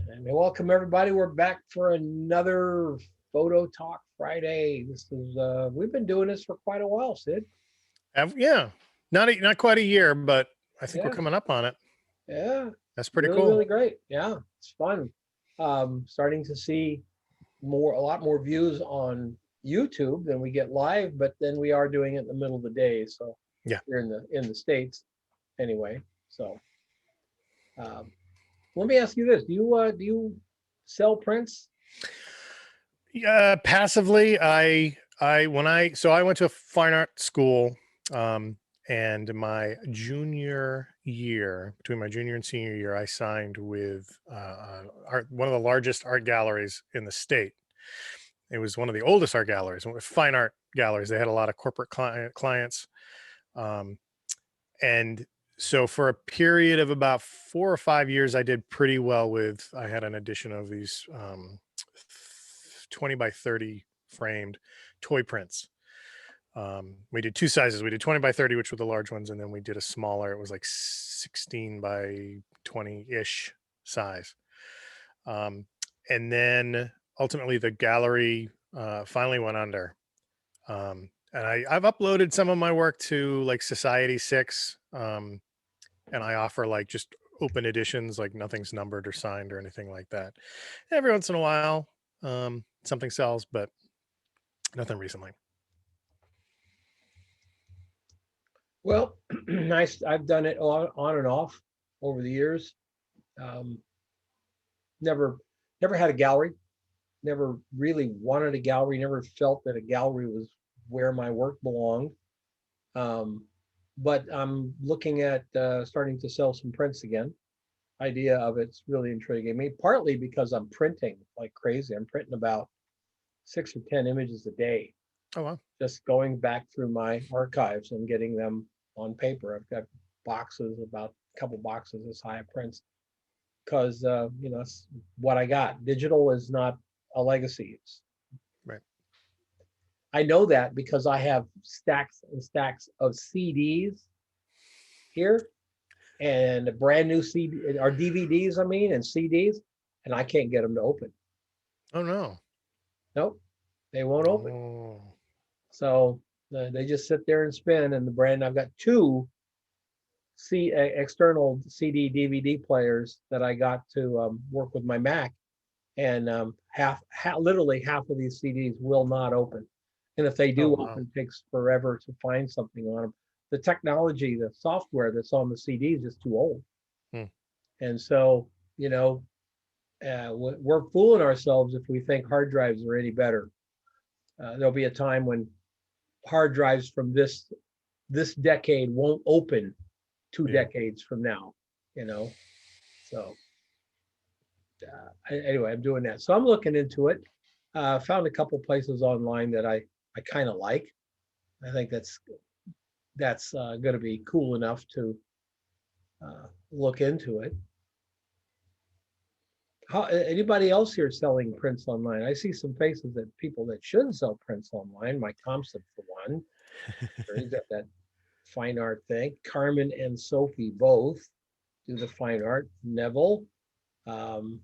And welcome everybody. We're back for another Photo Talk Friday. This is we've been doing this for quite a while, Sid. Yeah, not quite a year, but I think we're Yeah, coming up on it. yeah. That's pretty Really, cool. really great. Yeah, it's fun. Starting to see a lot more views on YouTube than we get live, but then we are doing it in the middle of the day. So Yeah. we're in the States anyway. So let me ask you this: do you sell prints? Yeah, passively, I went to a fine art school, and my junior year, between my junior and senior year, I signed with one of the largest art galleries in the state. It was one of the oldest art galleries, fine art galleries. They had a lot of corporate clients, um, and so for a period of about 4 or 5 years, I did pretty well with. I had an edition of these 20 by 30 framed toy prints. We did two sizes. We did 20 by 30, which were the large ones, and then we did a smaller. It was like 16 by 20-ish size. And then ultimately the gallery finally went under. And I've uploaded some of my work to like Society 6, and I offer like just open editions, like nothing's numbered or signed or anything like that. Every once in a while, something sells, but nothing recently. Well, nice. I've done it on and off over the years. Um, never, never had a gallery. Never really wanted a gallery. Never felt that a gallery was where my work belonged. Um, but I'm looking at starting to sell some prints again. Idea of it's really intriguing me, partly because I'm printing like crazy. I'm printing about 6 or 10 images a day, Oh, wow. just going back through my archives and getting them on paper. I've got boxes, about a couple boxes this high of prints, because it's what I got. Digital is not a legacy. Right. I know that because I have stacks and stacks of CDs here, and a brand new CD or DVDs, I mean, and CDs, and I can't get them to open. Oh, no. Nope, they won't open. Oh. So they just sit there and spin. And the brand, I've got two external CD DVD players that I got to work with my Mac, and literally half of these CDs will not open. And if they Oh, do wow. open, it takes forever to find something on them. The technology, the software that's on the CDs is too old. Hmm. And so, we're fooling ourselves if we think hard drives are any better. There'll be a time when hard drives from this decade won't open 2 decades from now, So anyway, I'm doing that. So I'm looking into it. Found a couple places online that I kind of like. I think that's going to be cool enough to look into it. Anybody else here selling prints online? I see some faces that people that should sell prints online. Mike Thompson, for one. He's got that fine art thing. Carmen and Sophie both do the fine art. Neville. Um,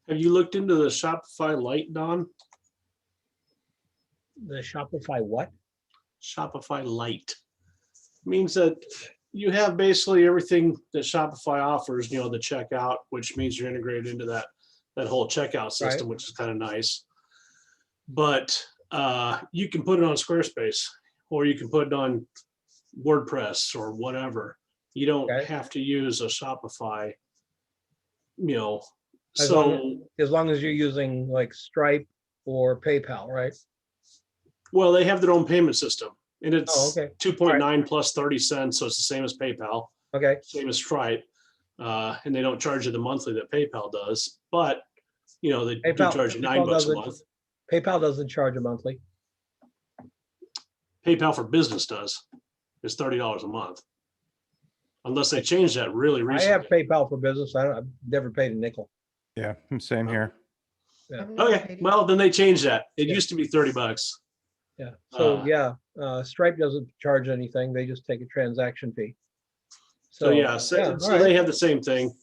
Have you looked into the Shopify Lite, Don? the Shopify what? Shopify Lite means that you have basically everything that Shopify offers, the checkout, which means you're integrated into that whole checkout system, Right. which is kind of nice. But you can put it on Squarespace, or you can put it on WordPress or whatever. You don't Okay. have to use a Shopify, As long as you're using like Stripe or PayPal, right? Well, they have their own payment system, and it's okay. 2.9 plus 30 cents, so it's the same as PayPal, Okay. same as Stripe, and they don't charge you the monthly that PayPal does, but they do charge you $9 a month. PayPal doesn't charge a monthly. PayPal for business does. It's $30 a month, unless they change that really recently. I have PayPal for business. I've never paid a nickel. Yeah, same here. Yeah. Okay, well then they changed that. It used to be $30. Yeah. So Stripe doesn't charge anything. They just take a transaction fee. So right. they have the same thing.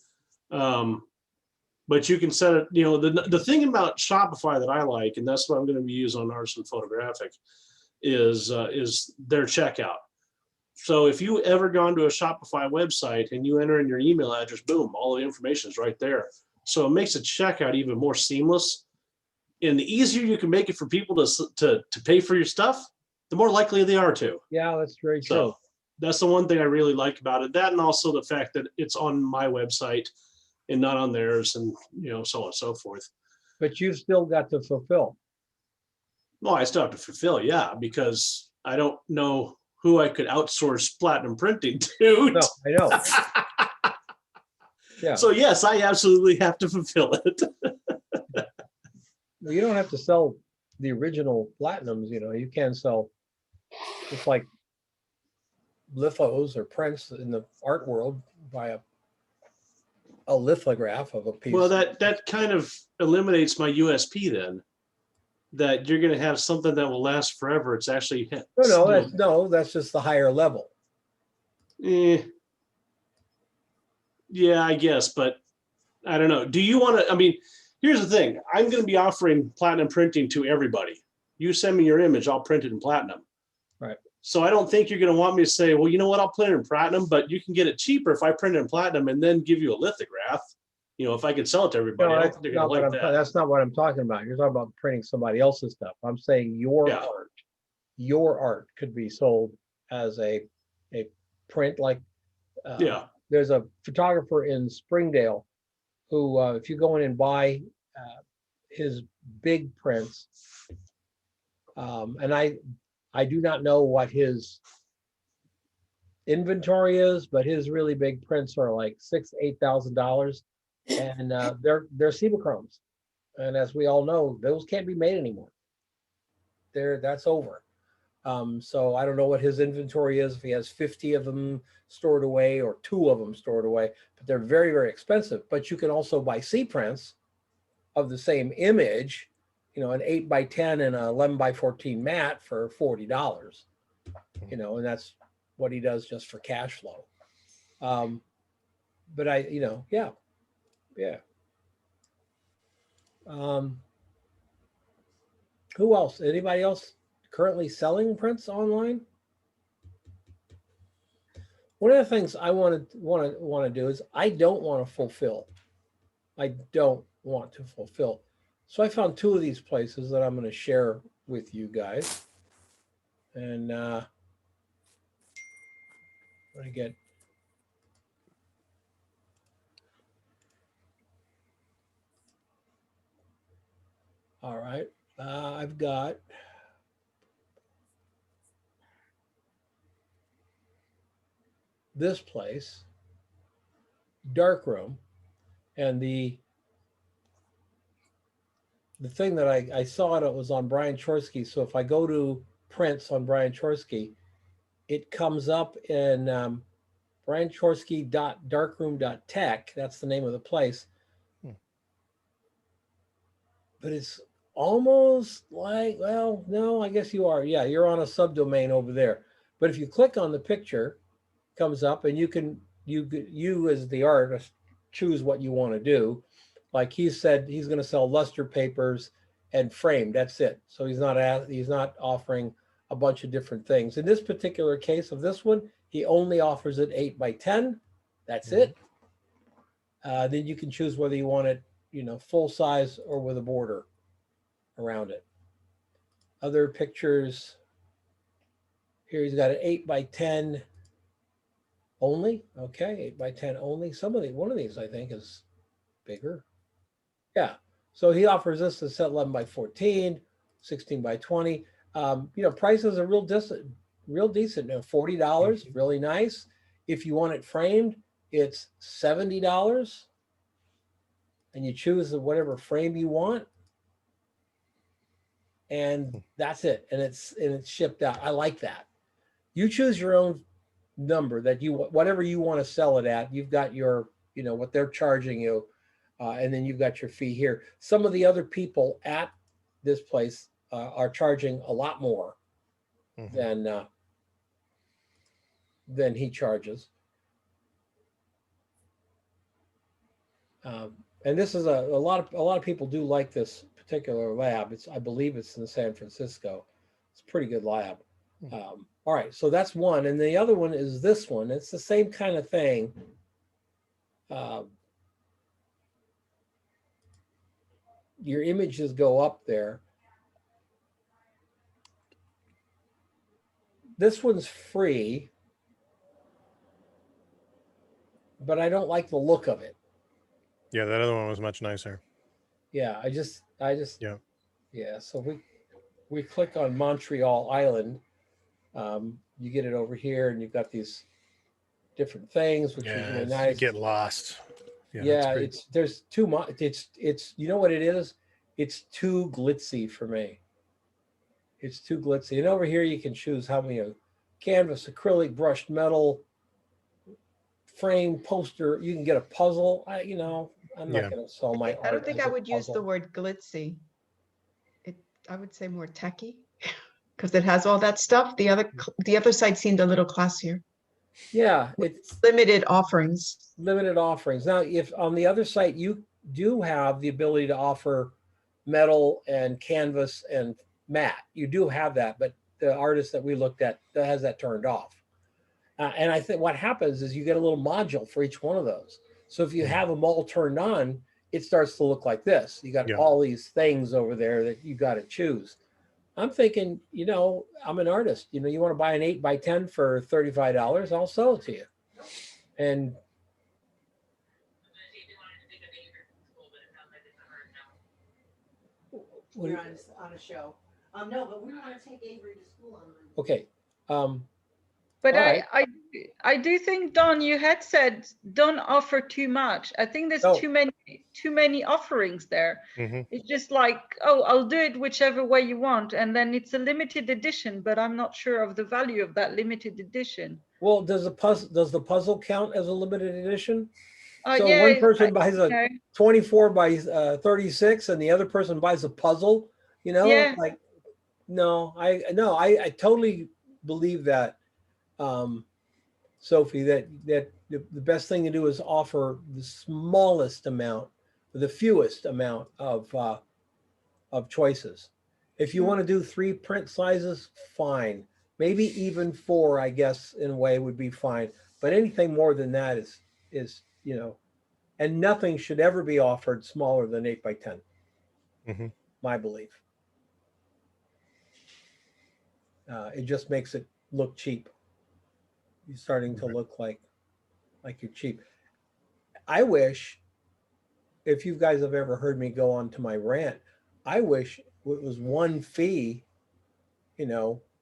But you can set it, you know, the thing about Shopify that I like, and that's what I'm going to be using on Artisan Photographic, is their checkout. So if you ever gone to a Shopify website and you enter in your email address, boom, all the information is right there. So it makes the checkout even more seamless. And the easier you can make it for people to pay for your stuff, the more likely they are to. Yeah, that's very true. So that's the one thing I really like about it. That, and also the fact that it's on my website and not on theirs, and you know, so on and so forth. But you've still got to fulfill. Well, I still have to fulfill, yeah, because I don't know who I could outsource platinum printing to. No, I know. Yeah. So yes, I absolutely have to fulfill it. Well, you don't have to sell the original platinums, you know, you can sell just like lithos or prints in the art world by a lithograph of a piece. Well, that kind of eliminates my USP then. That you're going to have something that will last forever. It's actually that's just the higher level. Yeah, I guess, but I don't know. Do you want to? I mean, here's the thing. I'm going to be offering platinum printing to everybody. You send me your image, I'll print it in platinum. Right. So I don't think you're going to want me to say, well, you know what, I'll print it in platinum, but you can get it cheaper if I print it in platinum and then give you a lithograph. You know, if I could sell it to everybody, I don't think they're going to like that. That's not what I'm talking about. You're talking about printing somebody else's stuff. I'm saying your art could be sold as a print. Like there's a photographer in Springdale who, if you go in and buy his big prints, and I do not know what his inventory is, but his really big prints are like $6,000-8,000. And they're Cibachromes, and as we all know, those can't be made anymore. That's over. So I don't know what his inventory is, if he has 50 of them stored away or 2 of them stored away, but they're very, very expensive. But you can also buy C prints of the same image, you know, an 8x10 and an 11x14 mat for $40. You know, and that's what he does just for cash flow. But yeah. Who else? Anybody else currently selling prints online? One of the things I want to do is I don't want to fulfill. So I found 2 of these places that I'm going to share with you guys. And let me get. All right, I've got this place, Darkroom, and the thing that I saw it was on Brian Chorsky. So if I go to prints on Brian Chorsky, it comes up in brianchorsky.darkroom.tech. That's the name of the place. But it's almost like, well, no, I guess you are. Yeah, you're on a subdomain over there. But if you click on the picture, it comes up, and you as the artist choose what you want to do. Like he said, he's going to sell luster papers and frame. That's it. So he's not offering a bunch of different things. In this particular case of this one, he only offers it 8x10. That's it. Then you can choose whether you want it, you know, full size or with a border around it. Other pictures here, he's got an 8x10 only. Okay, 8x10 only. One of these I think is bigger. Yeah. So he offers us a set 11x14, 16x20. You know, prices are real decent. You know, $40, really nice. If you want it framed, it's $70. And you choose whatever frame you want. And that's it. And it's shipped out. I like that. You choose your own number that whatever you want to sell it at. You've got your, you know, what they're charging you. And then you've got your fee here. Some of the other people at this place are charging a lot more than he charges. And this is a lot of people do like this particular lab. I believe it's in San Francisco. It's a pretty good lab. All right, so that's one, and the other one is this one. It's the same kind of thing. Your images go up there. This one's free, but I don't like the look of it. Yeah, that other one was much nicer. Yeah, I just yeah. So we click on Montreal Island. You get it over here, and you've got these different things, which is really nice. You get lost. Yeah, there's too much. It's you know what it is? It's too glitzy for me. It's too glitzy. And over here you can choose how many canvas, acrylic, brushed metal, frame, poster. You can get a puzzle. I'm not going to sell my art. I don't think as I a would use the puzzle. word glitzy. I would say more techy because it has all that stuff. The other side seemed a little classier. Yeah, it's limited offerings. Limited offerings. Now, if on the other site you do have the ability to offer metal and canvas and matte, you do have that, but the artist that we looked at that has that turned off. And I think what happens is you get a little module for each one of those. So if you have them all turned on, it starts to look like this. You got all these things over there that you got to choose. I'm thinking, I'm an artist. You want to buy an 8x10 for $35, I'll sell it to you. And We're on a show. No, but we want to take Avery to school on Monday. Okay. But right. I do think, Don, you had said don't offer too much. I think there's too many offerings there. Mm-hmm. It's just like, oh, I'll do it whichever way you want, and then it's a limited edition, but I'm not sure of the value of that limited edition. Well, does the puzzle count as a limited edition? So yeah, one person buys a 24 by 36, and the other person buys a puzzle. Yeah. Like, I totally believe that. Sophie, that the best thing to do is offer the smallest amount, the fewest amount of choices. If you want to do 3 print sizes, fine. Maybe even 4, I guess, in a way would be fine. But anything more than that is and nothing should ever be offered smaller than 8x10. Mm-hmm. My belief. It just makes it look cheap. You're starting to look like you're cheap. I wish, if you guys have ever heard me go on to my rant, I wish it was one fee,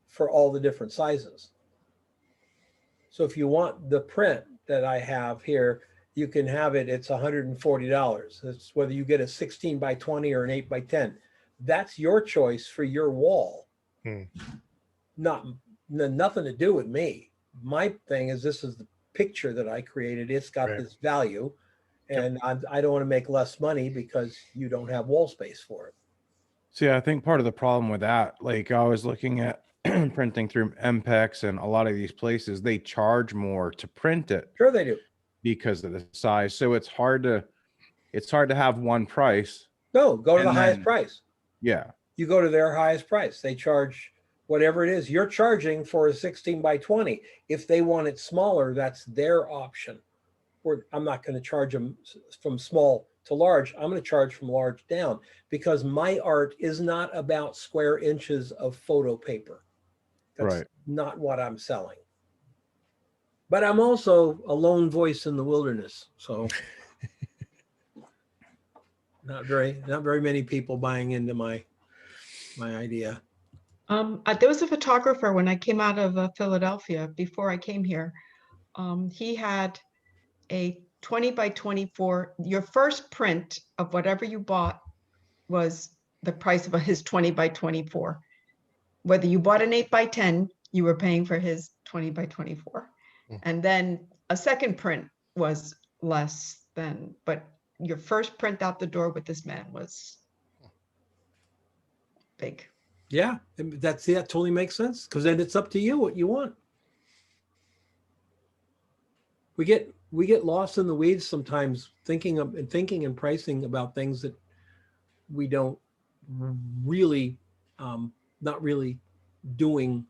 for all the different sizes. So if you want the print that I have here, you can have it. It's $140. It's whether you get a 16x20 or an 8x10. That's your choice for your wall. Nothing to do with me. My thing is, this is the picture that I created. It's got this value, and I don't want to make less money because you don't have wall space for it. See, I think part of the problem with that, like I was looking at printing through MPEX and a lot of these places, they charge more to print it. Sure they do. Because of the size. So it's hard to have one price. No, go to the highest price. Yeah. You go to their highest price. They charge whatever it is you're charging for a 16x20. If they want it smaller, that's their option. I'm not going to charge them from small to large. I'm going to charge from large down because my art is not about square inches of photo paper. That's not what I'm selling. But I'm also a lone voice in the wilderness. So not very many people buying into my idea. There was a photographer when I came out of Philadelphia before I came here. He had a 20x24. Your first print of whatever you bought was the price of his 20x24. Whether you bought an 8x10, you were paying for his 20x24. And then a second print was less than, but your first print out the door with this man was big. Yeah, that totally makes sense because then it's up to you what you want. We get we get lost in the weeds sometimes thinking and pricing about things that we don't really, not really doing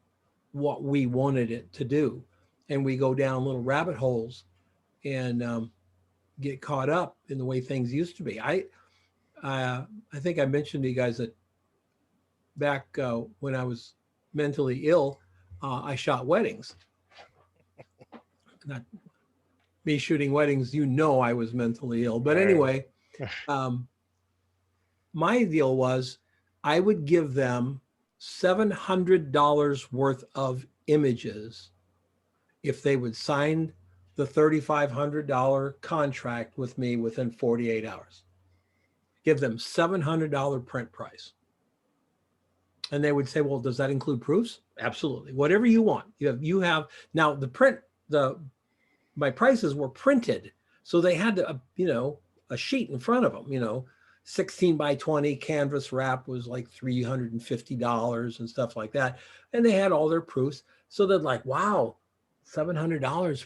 what we wanted it to do. And we go down little rabbit holes and get caught up in the way things used to be. I think I mentioned to you guys that back when I was mentally ill, I shot weddings. Not me shooting weddings, you know, I was mentally ill. But anyway, my deal was I would give them $700 worth of images if they would sign the $3,500 contract with me within 48 hours. Give them $700 print price. And they would say, well, does that include proofs? Absolutely. Whatever you want. You have now the print, my prices were printed. So they had to, a sheet in front of them, 16 by 20 canvas wrap was like $350 and stuff like that. And they had all their proofs. So they're like, wow, $700,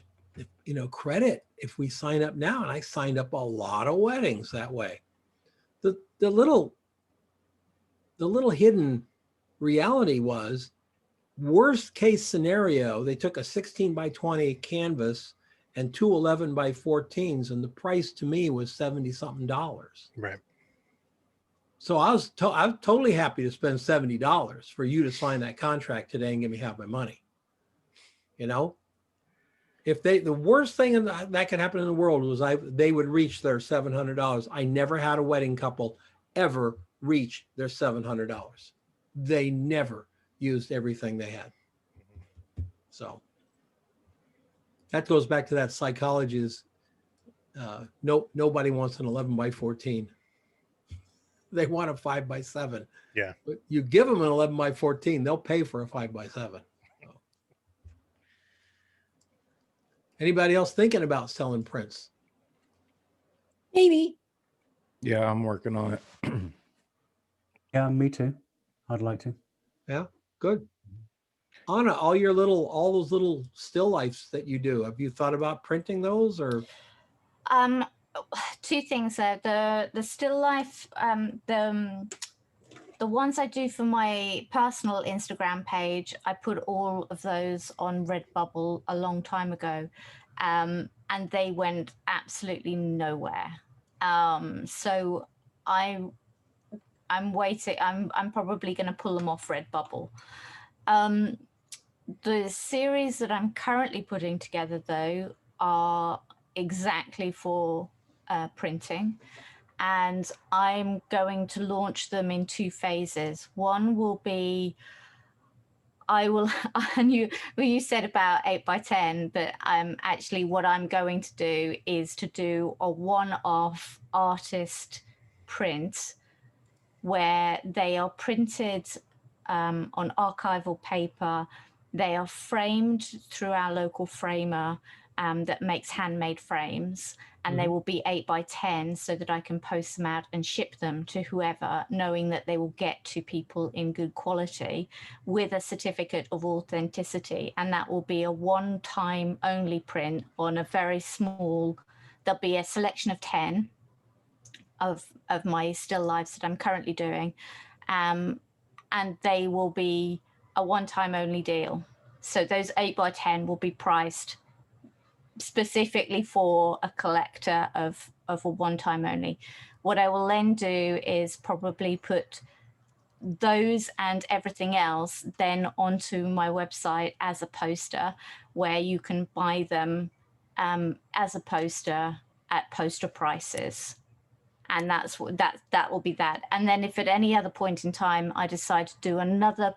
credit if we sign up now. And I signed up a lot of weddings that way. The little hidden reality was, worst case scenario, they took a 16 by 20 canvas and two 11 by 14s, and the price to me was $70-something. Right. So I'm totally happy to spend $70 for you to sign that contract today and give me half my money. If the worst thing that could happen in the world was they would reach their $700. I never had a wedding couple ever reach their $700. They never used everything they had. So that goes back to that psychology is nobody wants an 11 by 14. They want a 5 by 7. Yeah. But you give them an 11 by 14, they'll pay for a 5 by 7. So. Anybody else thinking about selling prints? Maybe. Yeah, I'm working on it. Yeah, me too. I'd like to. Yeah, good. Anna, all those little still lifes that you do, have you thought about printing those or? Two things there. The still life, the ones I do for my personal Instagram page, I put all of those on Redbubble a long time ago, and they went absolutely nowhere. So I'm waiting. I'm probably going to pull them off Redbubble. The series that I'm currently putting together, though, are exactly for printing, and I'm going to launch them in 2 phases. One will be, and you said about 8 by 10, but actually what I'm going to do is to do a one-off artist print where they are printed on archival paper. They are framed through our local framer that makes handmade frames, and they will be 8 by 10 so that I can post them out and ship them to whoever, knowing that they will get to people in good quality with a certificate of authenticity. And that will be a one-time only print on a very small, there'll be a selection of 10 of my still lives that I'm currently doing. And they will be a one-time only deal. So those 8 by 10 will be priced specifically for a collector of a one-time only. What I will then do is probably put those and everything else then onto my website as a poster, where you can buy them as a poster at poster prices. And that will be that. And then if at any other point in time I decide to do another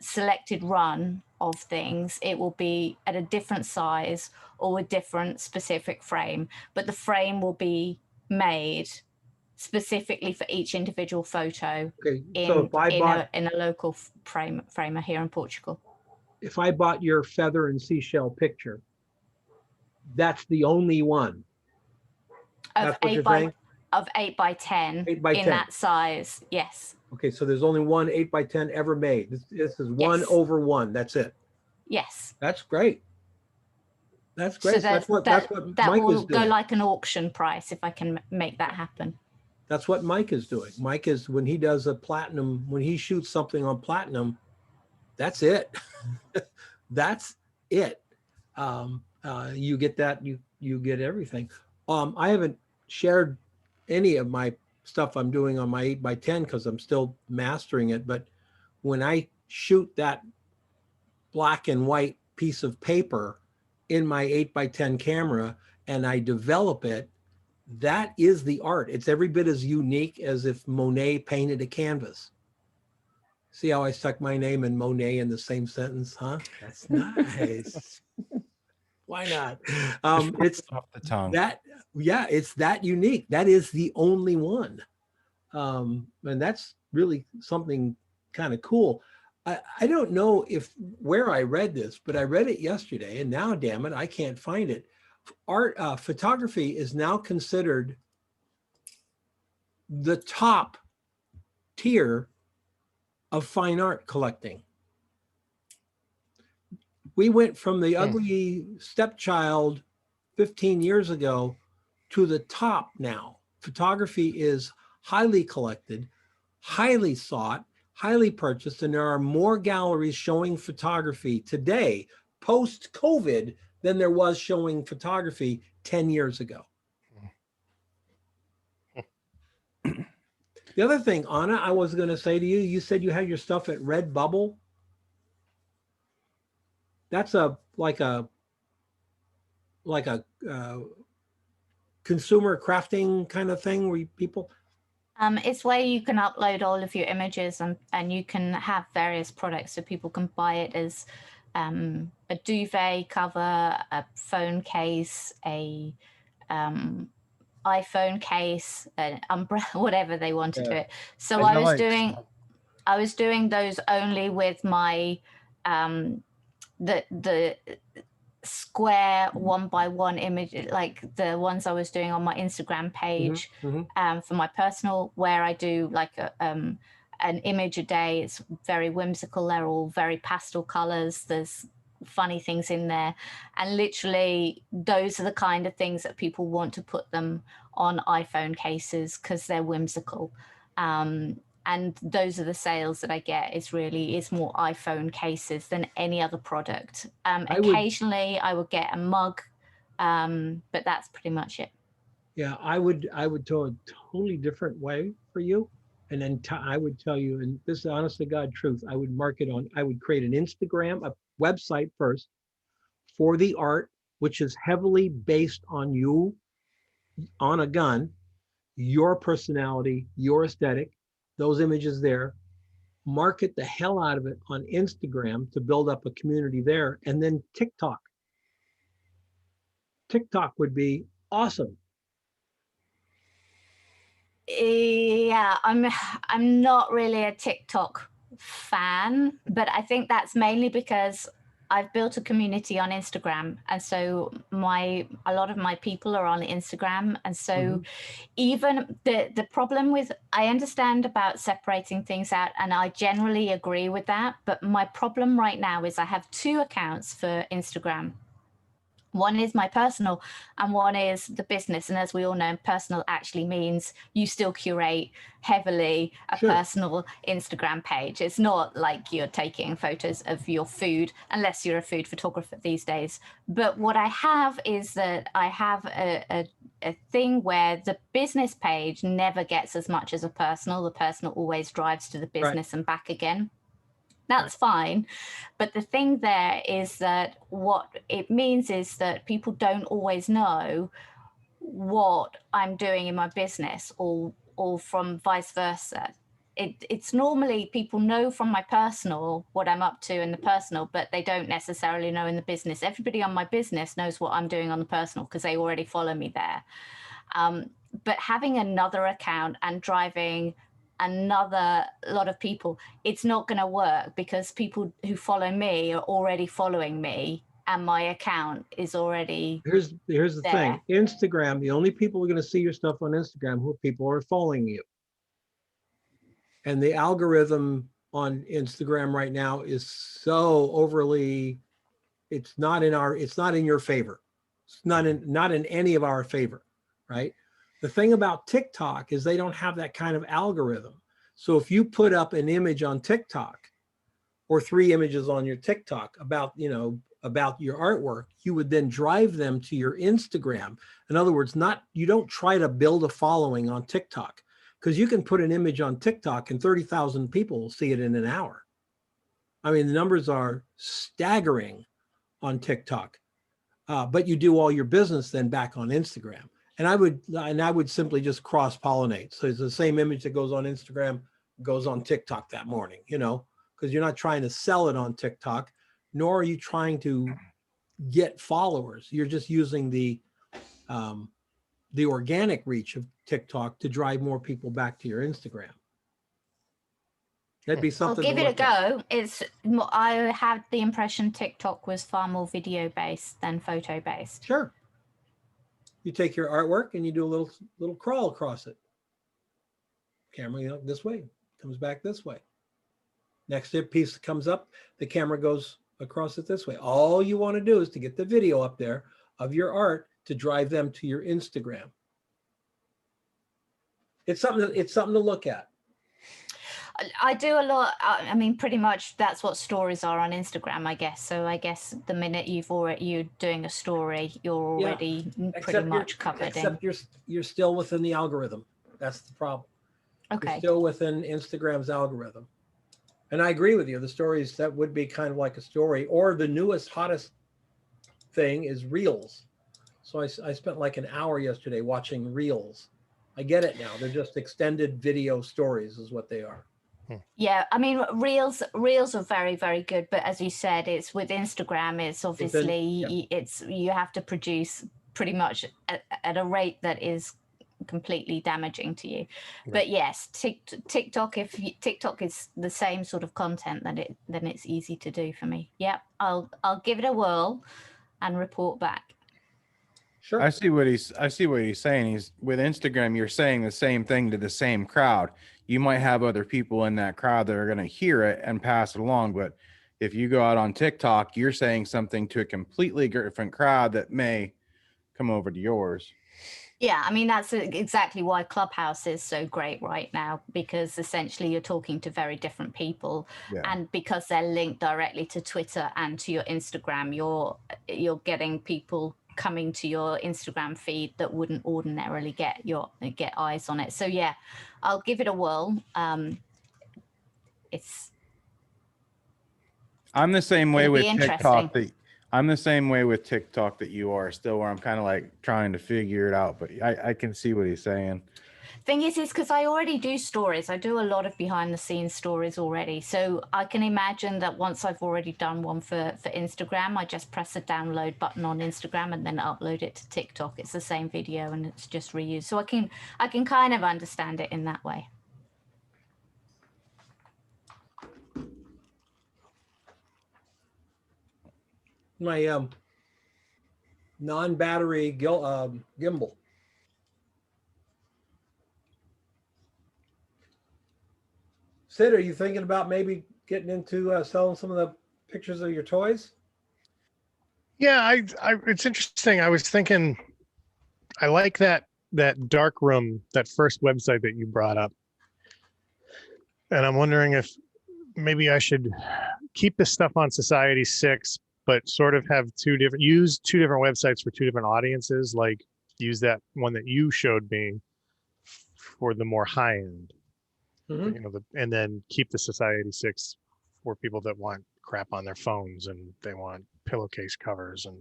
selected run of things, it will be at a different size or a different specific frame, but the frame will be made specifically for each individual photo. Okay, so if I bought in a local framer here in Portugal. If I bought your feather and seashell picture, that's the only one. Of 8 by 10 8 by 10 in that size, yes. Okay, so there's only one 8 by 10 ever made. This is one Yes. over one. That's it. Yes. That's great. That's So great. That's what that Mike will is go doing. like an auction price if I can make that happen. That's what Mike is doing. Mike is, when he does a platinum, when he shoots something on platinum, that's it. That's it. You get that, you get everything. I haven't shared any of my stuff I'm doing on my 8x10 because I'm still mastering it. But when I shoot that black and white piece of paper in my 8x10 camera and I develop it, that is the art. It's every bit as unique as if Monet painted a canvas. See how I stuck my name and Monet in the same sentence, huh? That's nice. Why not? It's Off the tongue. that, yeah, it's that unique. That is the only one. And that's really something kind of cool. I don't know where I read this, but I read it yesterday and now, damn it, I can't find it. Photography is now considered the top tier of fine art collecting. We went from the ugly stepchild 15 years ago to the top now. Photography is highly collected, highly sought, highly purchased, and there are more galleries showing photography today, post-COVID, than there was showing photography 10 years ago. The other thing, Anna, I was going to say to you, you said you had your stuff at Redbubble. That's like a consumer crafting kind of thing where people. It's where you can upload all of your images and you can have various products so people can buy it as a duvet cover, a phone case, a iPhone case, an umbrella, whatever they want to do it. So I was doing those only with my the square 1x1 image, like the ones I was doing on my Instagram page, for my personal, where I do like an image a day. It's very whimsical. They're all very pastel colors. There's funny things in there, and literally those are the kind of things that people want to put them on iPhone cases because they're whimsical. And those are the sales that I get. It's more iPhone cases than any other product. Occasionally I would get a mug, but that's pretty much it. Yeah, I would do a totally different way for you. And then I would tell you, and this is honest to God truth, I would create an Instagram, a website first for the art, which is heavily based on you, on a gun, your personality, your aesthetic, those images there, market the hell out of it on Instagram to build up a community there, and then TikTok. TikTok would be awesome. Yeah, I'm not really a TikTok fan, but I think that's mainly because I've built a community on Instagram, and so a lot of my people are on Instagram, and so even the problem with, I understand about separating things out, and I generally agree with that, but my problem right now is I have 2 accounts for Instagram. One is my personal and one is the business. And as we all know, personal actually means you still curate heavily a personal Instagram page. It's not like you're taking photos of your food, unless you're a food photographer these days. But what I have is that I have a thing where the business page never gets as much as a personal. The personal always drives to the business and back again. That's fine. But the thing there is that what it means is that people don't always know what I'm doing in my business, or from vice versa. It's normally people know from my personal what I'm up to in the personal, but they don't necessarily know in the business. Everybody on my business knows what I'm doing on the personal because they already follow me there. But having another account and driving another lot of people, it's not going to work because people who follow me are already following me and my account is already here's the thing. Instagram, the only people who are going to see your stuff on Instagram who are people who are following you, and the algorithm on Instagram right now is so overly, it's not in your favor. It's not in any of our favor, right? The thing about TikTok is they don't have that kind of algorithm. So if you put up an image on TikTok or 3 images on your TikTok about, about your artwork, you would then drive them to your Instagram. In other words, you don't try to build a following on TikTok, because you can put an image on TikTok and 30,000 people will see it in an hour. I mean, the numbers are staggering on TikTok, but you do all your business then back on Instagram. And I would simply just cross-pollinate. So it's the same image that goes on Instagram goes on TikTok that morning, because you're not trying to sell it on TikTok, nor are you trying to get followers. You're just using the organic reach of TikTok to drive more people back to your Instagram. That'd be I'll something give to it a look at. go. I had the impression TikTok was far more video based than photo based. Sure. You take your artwork and you do a little crawl across it. Camera, this way, comes back this way. Next piece comes up, the camera goes across it this way. All you want to do is to get the video up there of your art to drive them to your Instagram. It's something to look at. I do a lot. I mean, pretty much that's what stories are on Instagram, I guess. So I guess the minute you're doing a story, you're already pretty much covered. Except you're still within the algorithm. That's the problem. Okay. You're still within Instagram's algorithm. And I agree with you. The stories, that would be kind of like a story, or the newest, hottest thing is Reels. So I spent like an hour yesterday watching Reels. I get it now. They're just extended video stories is what they are. Yeah, I mean, reels are very, very good. But as you said, it's with Instagram, it's obviously, you have to produce pretty much at a rate that is completely damaging to you. Right. But yes, TikTok, if TikTok is the same sort of content, then it's easy to do for me. Yeah, I'll give it a whirl and report back. Sure. I see what he's saying. He's with Instagram, you're saying the same thing to the same crowd. You might have other people in that crowd that are going to hear it and pass it along. But if you go out on TikTok, you're saying something to a completely different crowd that may come over to yours. Yeah, I mean, that's exactly why Clubhouse is so great right now, because essentially you're talking to very different people. Yeah. And because they're linked directly to Twitter and to your Instagram, you're getting people coming to your Instagram feed that wouldn't ordinarily get eyes on it. So yeah, I'll give it a whirl. I'm the same way with TikTok. I'm the same way with TikTok that you are still, where I'm kind of like trying to figure it out, but I can see what he's saying. Thing is because I already do stories. I do a lot of behind the scenes stories already. So I can imagine that once I've already done one for Instagram, I just press the download button on Instagram and then upload it to TikTok. It's the same video and it's just reused. So I can kind of understand it in that way. My non-battery gimbal. Sid, are you thinking about maybe getting into selling some of the pictures of your toys? Yeah, it's interesting. I was thinking, I like that dark room, that first website that you brought up. And I'm wondering if maybe I should keep this stuff on Society 6, but sort of have use two different websites for two different audiences, like use that one that you showed me for the more high end. Mm-hmm. And then keep the Society 6 for people that want crap on their phones and they want pillowcase covers and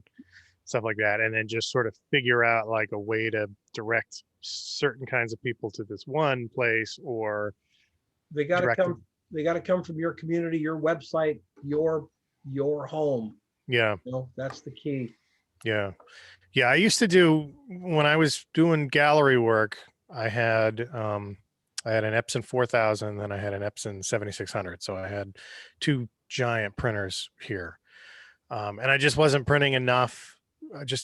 stuff like that. And then just sort of figure out like a way to direct certain kinds of people to this one place, or they got to come from your community, your website, your home. Yeah. That's the key. Yeah. Yeah. I used to do, when I was doing gallery work, I had an Epson 4000, and then I had an Epson 7600. So I had two giant printers here. And I just wasn't printing enough.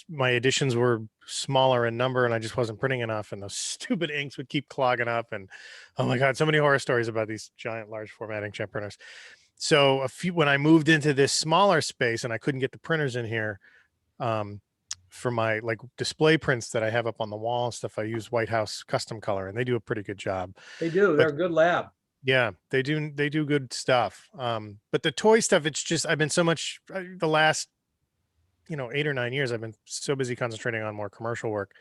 My editions were smaller in number, and I just wasn't printing enough. And those stupid inks would keep clogging up. And oh my God, so many horror stories about these giant, large format inkjet printers. So when I moved into this smaller space and I couldn't get the printers in here, for my like display prints that I have up on the wall and stuff, I use White House Custom Color, and they do a pretty good job. They do. They're a good lab. Yeah, they do good stuff. But the toy stuff, it's just I've been so much the last 8 or 9 years, I've been so busy concentrating on more commercial work.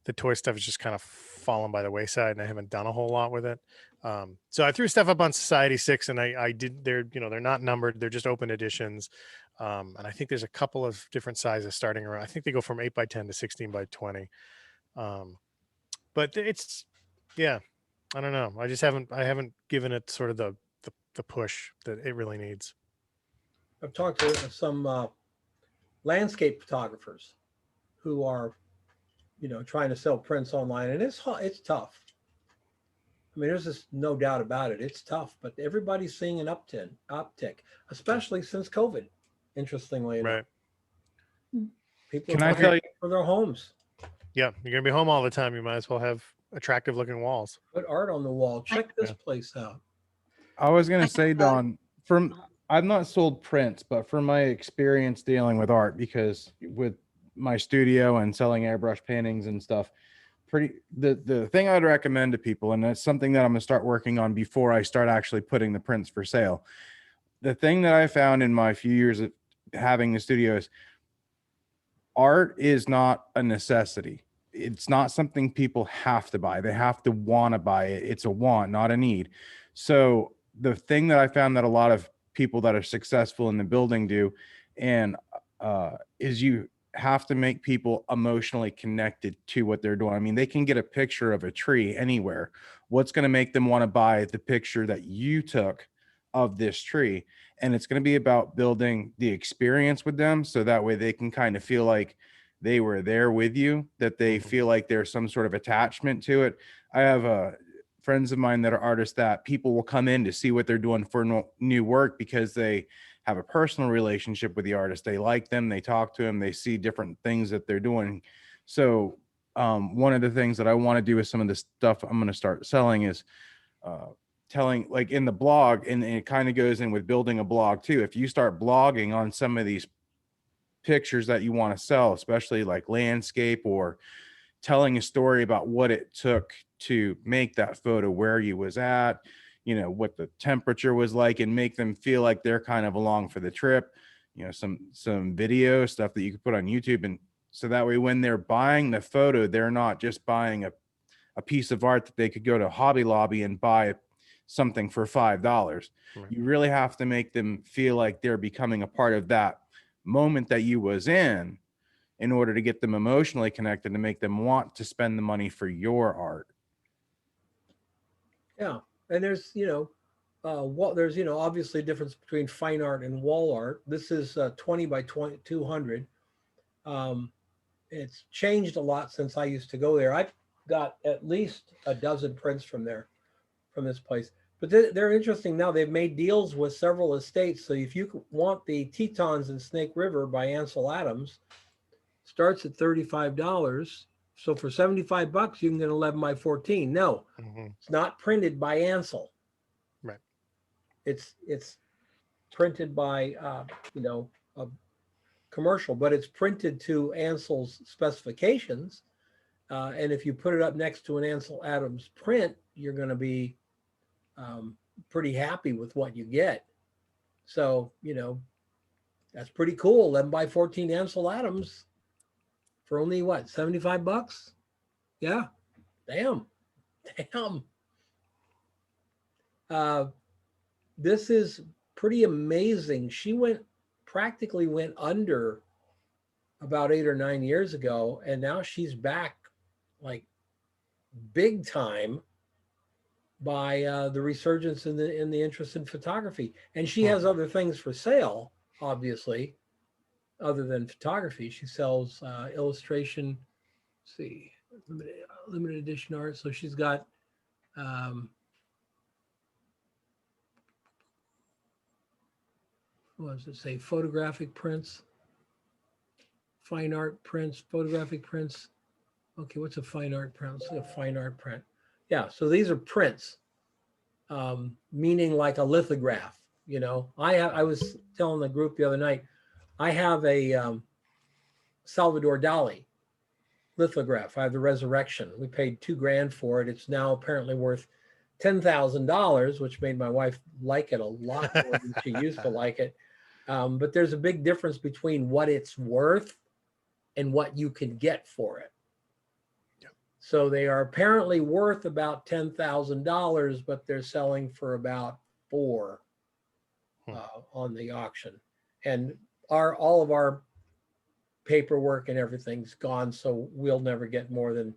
The toy stuff has just kind of fallen by the wayside, and I haven't done a whole lot with it. So I threw stuff up on Society 6, and I did. They're not numbered. They're just open editions, and I think there's a couple of different sizes starting around. I think they go from 8 by 10 to 16 by 20. But it's I don't know. I haven't given it sort of the push that it really needs. I've talked to some landscape photographers who are, trying to sell prints online, and it's tough. I mean, there's just no doubt about it. It's tough, but everybody's seeing an uptick, especially since COVID. Interestingly enough, Right. People Can are I tell you? for their homes. Yeah, you're gonna be home all the time. You might as well have attractive looking walls. Put art on the wall. Check this place out. I was gonna say, Don, I've not sold prints, but from my experience dealing with art, because with my studio and selling airbrush paintings and stuff, the thing I'd recommend to people, and that's something that I'm gonna start working on before I start actually putting the prints for sale. The thing that I found in my few years of having the studio is art is not a necessity. It's not something people have to buy. They have to want to buy it. It's a want, not a need. So the thing that I found that a lot of people that are successful in the building do, and is you have to make people emotionally connected to what they're doing. I mean, they can get a picture of a tree anywhere. What's going to make them want to buy the picture that you took of this tree? And it's going to be about building the experience with them, so that way they can kind of feel like they were there with you, that they feel like there's some sort of attachment to it. I have friends of mine that are artists that people will come in to see what they're doing for new work because they have a personal relationship with the artist. They like them, they talk to them, they see different things that they're doing. So one of the things that I want to do with some of the stuff I'm going to start selling is telling, like in the blog, and it kind of goes in with building a blog too. If you start blogging on some of these pictures that you want to sell, especially like landscape, or telling a story about what it took to make that photo, where you was at, what the temperature was like, and make them feel like they're kind of along for the trip, some video stuff that you could put on YouTube. And so that way, when they're buying the photo, they're not just buying a piece of art that they could go to Hobby Lobby and buy something for $5. Right. You really have to make them feel like they're becoming a part of that moment that you was in order to get them emotionally connected, to make them want to spend the money for your art. Yeah. And there's, there's, obviously a difference between fine art and wall art. This is 20 by 200. It's changed a lot since I used to go there. I've got at least a dozen prints from this place. But they're interesting now. They've made deals with several estates. So if you want the Tetons in Snake River by Ansel Adams, starts at $35. So for $75, you can get 11 by 14. No, It's not printed by Ansel. Right. It's printed by a commercial, but it's printed to Ansel's specifications. And if you put it up next to an Ansel Adams print, you're going to be pretty happy with what you get. So, that's pretty cool. 11 by 14 Ansel Adams for only what, $75? Yeah. Damn. This is pretty amazing. She practically went under about 8 or 9 years ago, and now she's back like big time by the resurgence in the interest in photography. And she has other things for sale, obviously, other than photography. She sells illustration, limited edition art. So she's got what does it say? Photographic prints, fine art prints, photographic prints. Okay, what's a fine art print? Let's see a fine art print. Yeah, so these are prints, meaning like a lithograph. I was telling the group the other night, I have a Salvador Dali lithograph. I have the Resurrection. We paid $2,000 for it. It's now apparently worth $10,000, which made my wife like it a lot more than she used to like it. But there's a big difference between what it's worth and what you can get for it. Yep. So they are apparently worth about $10,000, but they're selling for about $4,000 on the auction. And all of our paperwork and everything's gone, so we'll never get more than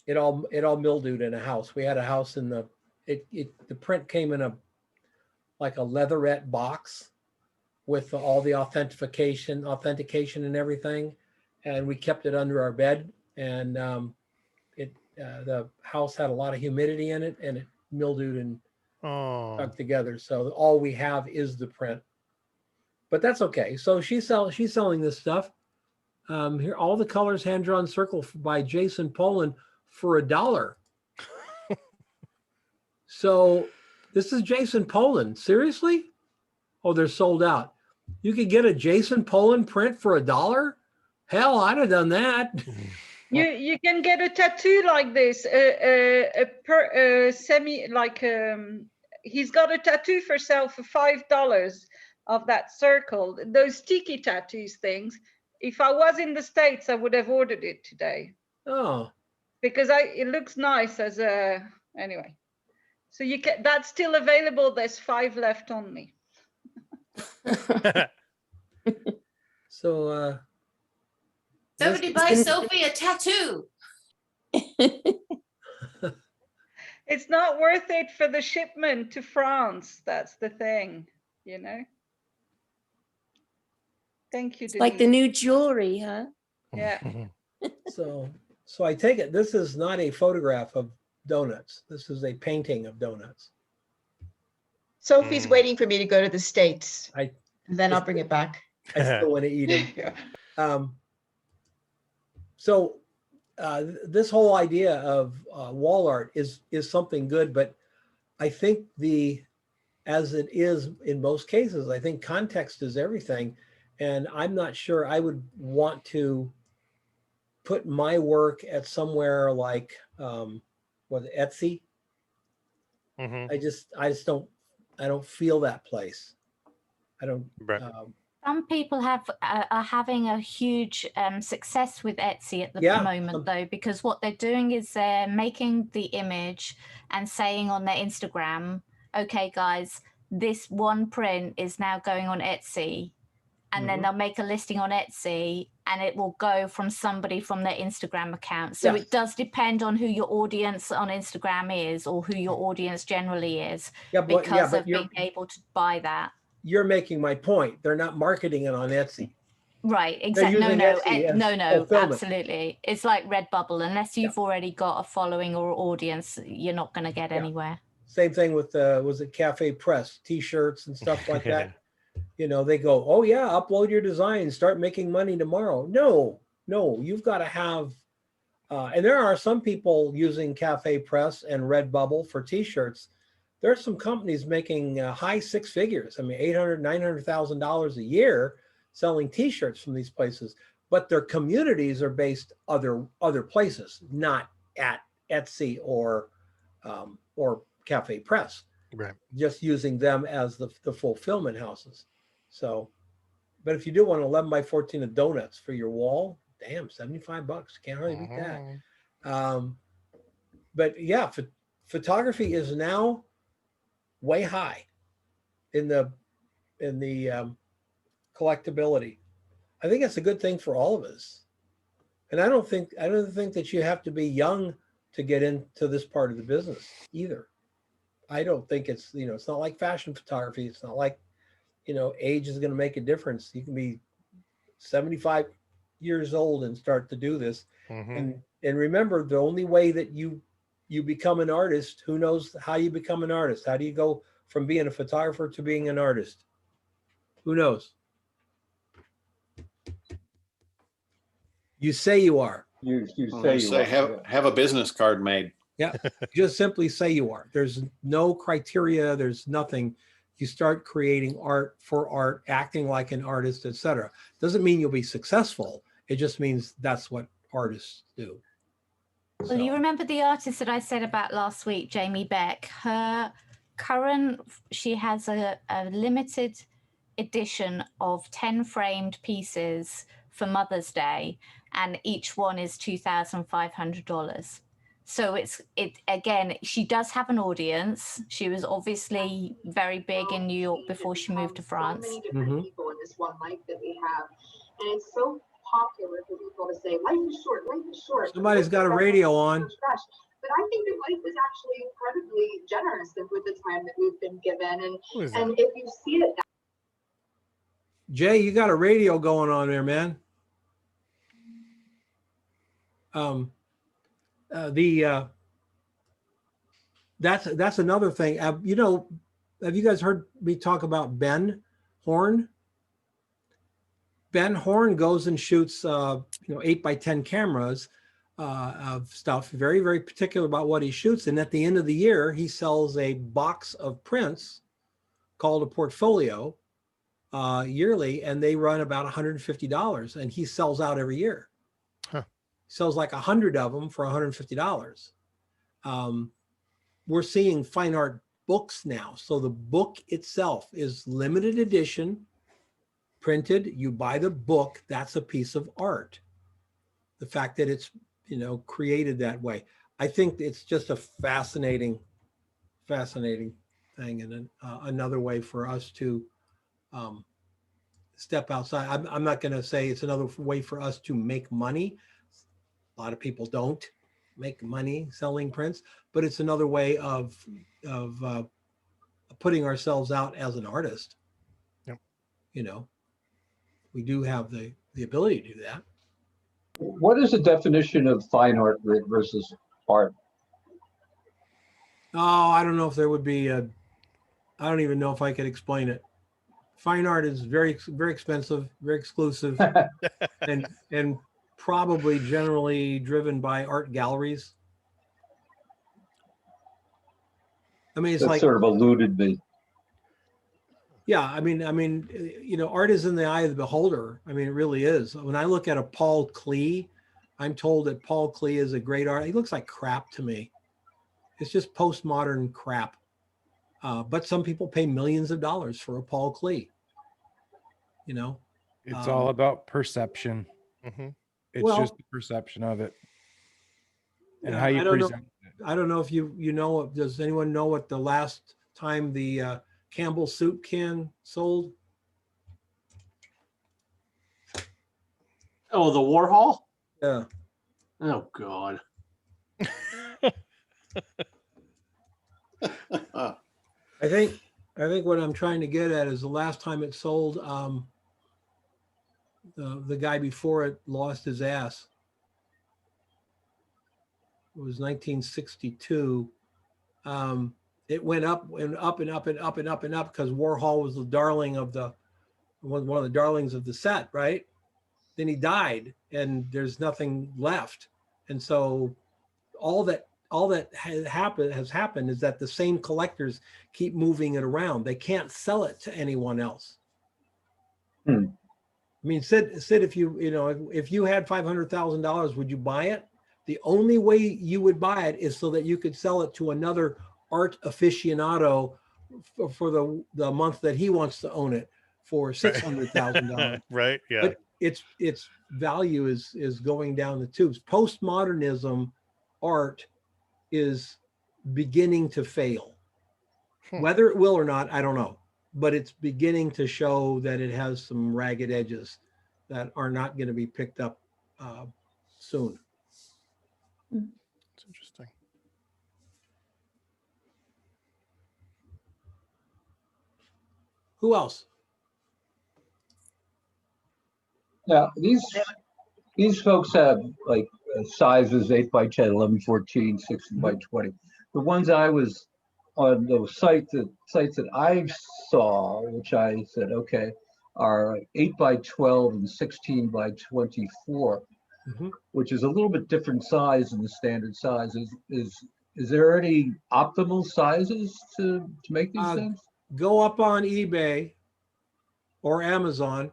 it all mildewed in a house. We had a house in the print came in a leatherette box with all the authentication and everything, and we kept it under our bed, and the house had a lot of humidity in it, and it mildewed and stuck together. So all we have is the print, but that's okay. So she's selling this stuff. Here, all the colors hand-drawn circle by Jason Pollan for $1. So this is Jason Pollan. Seriously? Oh, they're sold out. You could get a Jason Pollan print for $1? Hell, I'd have done that. You can get a tattoo like this, he's got a tattoo for sale for $5 of that circle. Those sticky tattoos things. If I was in the States, I would have ordered it today. Oh, because it looks nice as a anyway. So you can, that's still available. There's 5 left only. So Somebody buy Sophie a tattoo. It's not worth it for the shipment to France. That's the thing, you know. Thank you, It's like the Denise. new jewelry, huh? Yeah. so I take it this is not a photograph of donuts. This is a painting of donuts. Sophie's waiting for me to go to the States, and then I'll bring it back. I still want to eat them. Yeah. So this whole idea of wall art is something good, but I think as it is in most cases, I think context is everything. And I'm not sure I would want to put my work at somewhere like Etsy. Mm-hmm. I just don't feel that place. I don't. Right. Some people are having a huge success with Etsy at the moment, though, because what they're doing is they're making the image and saying on their Instagram, okay, guys, this one print is now going on Etsy. And then they'll make a listing on Etsy and it will go from somebody from their Instagram account. So it does depend on who your audience on Instagram is or who your audience generally is because of being able to buy that. You're making my point. They're not marketing it on Etsy. Right, exactly. No, absolutely. It's like Redbubble. Unless you've already got a following or audience, you're not going to get anywhere. Same thing with, was it Cafe Press, T-shirts and stuff like that. You know, they go, oh yeah, upload your design, start making money tomorrow. No, you've got to have, and there are some people using Cafe Press and Redbubble for T-shirts. There are some companies making high 6 figures. I mean, $800,000, $900,000 a year selling T-shirts from these places, but their communities are based other places, not at Etsy or Cafe Press. Right. Just using them as the fulfillment houses. So, but if you do want 11 by 14 of donuts for your wall, damn, $75. Can't hardly beat that. But yeah, photography is now way high in the collectability. I think it's a good thing for all of us. And I don't think that you have to be young to get into this part of the business either. I don't think it's, it's not like fashion photography. It's not like, age is going to make a difference. You can be 75 years old and start to do this. And remember, the only way that you become an artist, who knows how you become an artist? How do you go from being a photographer to being an artist? Who knows? You say you are. You say have a business card made. Yeah, just simply say you are. There's no criteria. There's nothing. You start creating art for art, acting like an artist, etc. Doesn't mean you'll be successful. It just means that's what artists do. Well, you remember the artist that I said about last week, Jamie Beck? Her current, she has a limited edition of 10 framed pieces for Mother's Day, and each one is $2,500. So it again, she does have an audience. She was obviously very big in New York before she moved to France. So many different people in this one life that we have, and it's so popular for people to say life is short, life is short. Somebody's got a radio on. But I think that life is actually incredibly generous with the time that we've been given, and if you see it. Jay, you got a radio going on there, man. That's another thing. You know, have you guys heard me talk about Ben Horn? Ben Horn goes and shoots, 8x10 cameras of stuff. Very, very particular about what he shoots. And at the end of the year, he sells a box of prints called a portfolio yearly, and they run about $150. And he sells out every year. Huh. Sells like 100 of them for $150. We're seeing fine art books now. So the book itself is limited edition, printed. You buy the book, that's a piece of art. The fact that it's, created that way. I think it's just a fascinating thing, and another way for us to step outside. I'm not going to say it's another way for us to make money. A lot of people don't make money selling prints, but it's another way of putting ourselves out as an artist. Yep. We do have the ability to do that. What is the definition of fine art versus art? Oh, I don't know if there would be I don't even know if I could explain it. Fine art is very, very expensive, very exclusive, and probably generally driven by art galleries. I mean, it's that like sort of eluded me. Yeah, I mean, art is in the eye of the beholder. I mean, it really is. When I look at a Paul Klee, I'm told that Paul Klee is a great art. He looks like crap to me. It's just postmodern crap. But some people pay millions of dollars for a Paul Klee. It's all about perception. Mm-hmm. It's just the perception of it and how you present it. I don't know if you know. Does anyone know what the last time the Campbell soup can sold? Oh, the Warhol? Yeah. Oh God. I think what I'm trying to get at is the last time it sold, the guy before it lost his ass. It was 1962. It went up and up and up and up and up and up because Warhol was the darling of one of the darlings of the set, right? Then he died, and there's nothing left. And so all that has happened is that the same collectors keep moving it around. They can't sell it to anyone else. I mean, Sid, if you had $500,000, would you buy it? The only way you would buy it is so that you could sell it to another art aficionado for the month that he wants to own it for $600,000. Right. Yeah. But its value is going down the tubes. Postmodernism art is beginning to fail. Whether it will or not, I don't know. But it's beginning to show that it has some ragged edges that are not going to be picked up soon. It's interesting. Who else? Now, these folks have like sizes 8x10, 11/14, 16x20. The ones I was on those sites that I saw, which I said, okay, are 8x12 and 16x24, which is a little bit different size than the standard size. Is there any optimal sizes to make these things? Go up on eBay or Amazon.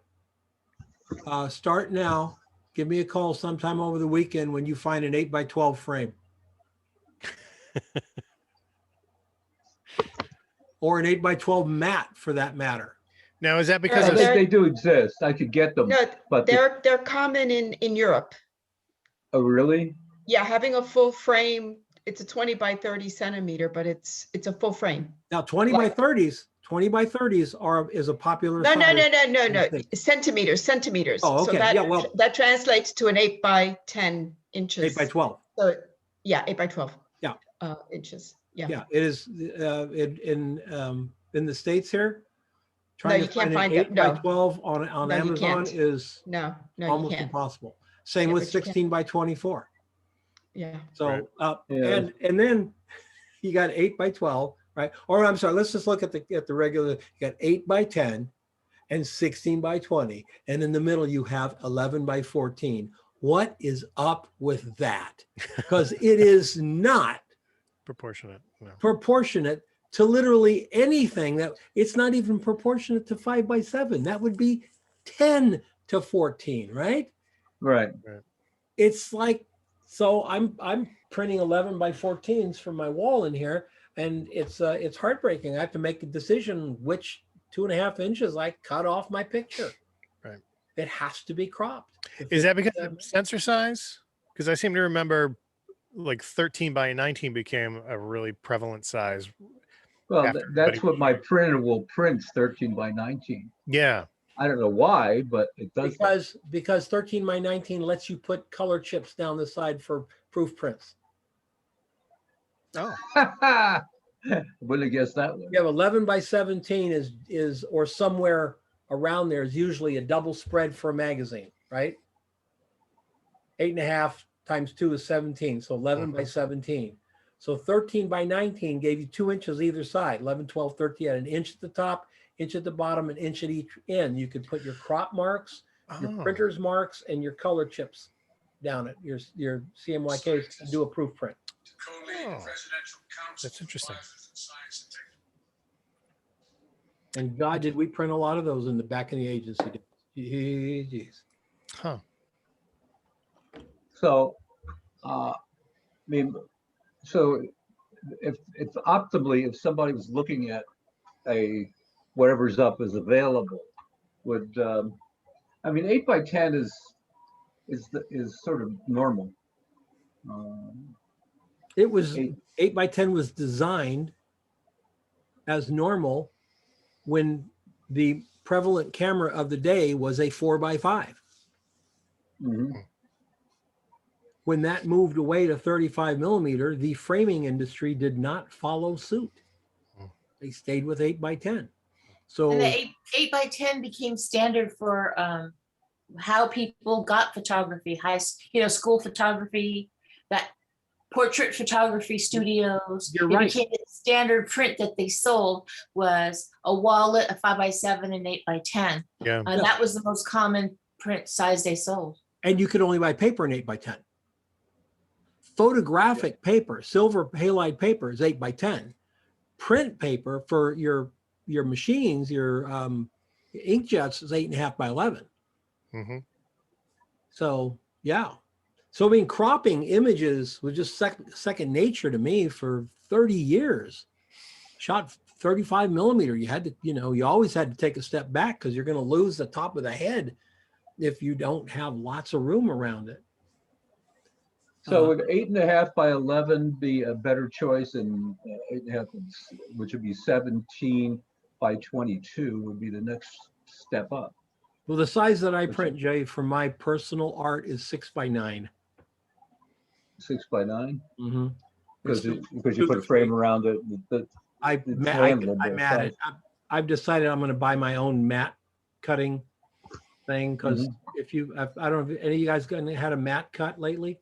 Start now. give me a call sometime over the weekend when you find an 8x12 frame. Or an 8x12 mat for that matter. Now, is that I because think of, they do exist. I could get them, No, but they're common in Europe. oh, really? Yeah, having a full frame, it's a 20 by 30 centimeter, but it's a full frame. Now 20 by 30s is a popular No, size. no. Centimeters. Oh, So okay. Yeah, well, that translates to an 8 by 10 inches. 8x12. So yeah, 8 by 12. Yeah. Inches. Yeah. Yeah, it is in the States here. No, Trying you to can't find find an it. No. 8x12 on No, you Amazon can't. is No, you almost can't. impossible. Same Yeah, with but you can't. 16 by 24. Yeah. So Yeah. and then you got 8x12, right? Or I'm sorry, let's just look at the regular. You got 8 by 10 and 16 by 20, and in the middle you have 11 by 14. What is up with that? Because it is not proportionate? No. proportionate to literally anything. That it's not even proportionate to 5 by 7. That would be 10 to 14, right? Right. It's like, so I'm printing 11 by 14s for my wall in here, and it's heartbreaking. I have to make a decision which 2.5 inches I cut off my picture. Right. It has to be cropped. Is that because of sensor size? Because I seem to remember like 13 by 19 became a really prevalent size. Well, that's what my printer will print, 13 by 19. Yeah. I don't know why, but it does. Because 13 by 19 lets you put color chips down the side for proof prints. Oh. Wouldn't have guessed that one. You have 11 by 17 is or somewhere around there is usually a double spread for a magazine, right? 8.5 times 2 is 17, so 11 by 17. So 13 by 19 gave you 2 inches either side. 11, 12, 13 had an inch at the top, inch at the bottom, an inch at each end. You could put your crop marks, your printer's marks, and your color chips down it, your CMYKs, and do a proof print. Oh, that's interesting. And God, did we print a lot of those in the back in the agency? Jeez. Huh. So, I mean, so if optimally, if somebody was looking at whatever's up is available, would I mean 8 by 10 is sort of normal. It was 8 by 10 was designed as normal when the prevalent camera of the day was a 4 by 5. Mm-hmm. When that moved away to 35 millimeter, the framing industry did not follow suit. They stayed with 8 by 10. So and the 8 by 10 became standard for how people got photography, school photography, that portrait photography studios. You're it right. became the standard print that they sold was a wallet, a 5 by 7, and 8 by 10. Yeah. And that was the most common print size they sold. And you could only buy paper in 8 by 10. Photographic paper, silver halide paper is 8 by 10. Print paper for your machines, your inkjets is 8.5 by 11. Mm-hmm. So yeah. So I mean, cropping images was just second nature to me for 30 years. Shot 35 millimeter. You had to, you always had to take a step back because you're going to lose the top of the head if you don't have lots of room around it. So would 8.5 by 11 be a better choice, and 8.5, which would be 17 by 22, would be the next step up? Well, the size that I print, Jay, for my personal art is 6 by 9. 6 by 9? Mm-hmm. Because you put a frame around it. I mat it. I've decided I'm going to buy my own mat cutting thing because I don't know if any of you guys had a mat cut lately.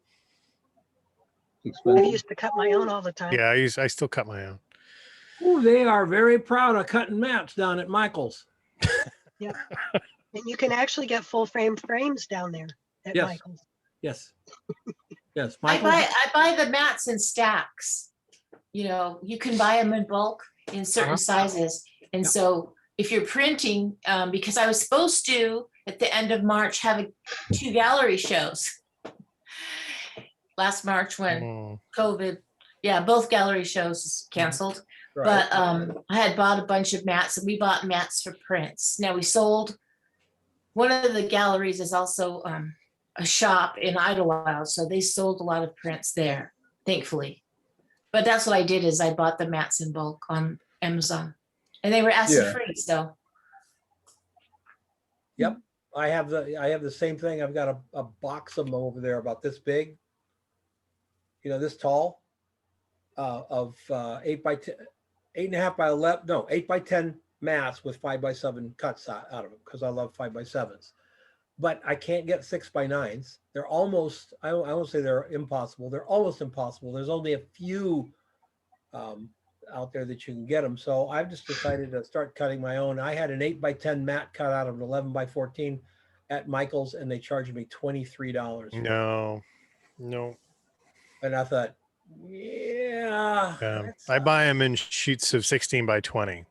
I used to cut my own all the time. Yeah, I still cut my own. Ooh, they are very proud of cutting mats down at Michael's. Yeah, and you can actually get full frame frames down there at Michael's. Yes. Yes. I buy the mats in stacks. You can buy them in bulk in certain sizes, and so if you're printing, because I was supposed to, at the end of March, have 2 gallery shows. Last March when COVID, both gallery shows canceled. Right. But I had bought a bunch of mats, and we bought mats for prints. Now we sold, one of the galleries is also a shop in Idlewild, so they sold a lot of prints there, thankfully. But that's what I did, is I bought the mats in bulk on Amazon, and they were acid free. So yep, I have the same thing. I've got a box of them over there about this big, this tall, of 8 by 10, 8.5 by 11, no, 8 by 10 mats with 5 by 7 cuts out of them, because I love 5 by 7s. But I can't get 6 by 9s. They're almost, I won't say they're impossible. They're almost impossible. There's only a few out there that you can get them. So I've just decided to start cutting my own. I had an 8 by 10 mat cut out of an 11 by 14 at Michael's, and they charged me $23. No. And I thought, I buy them in sheets of 16 by 20,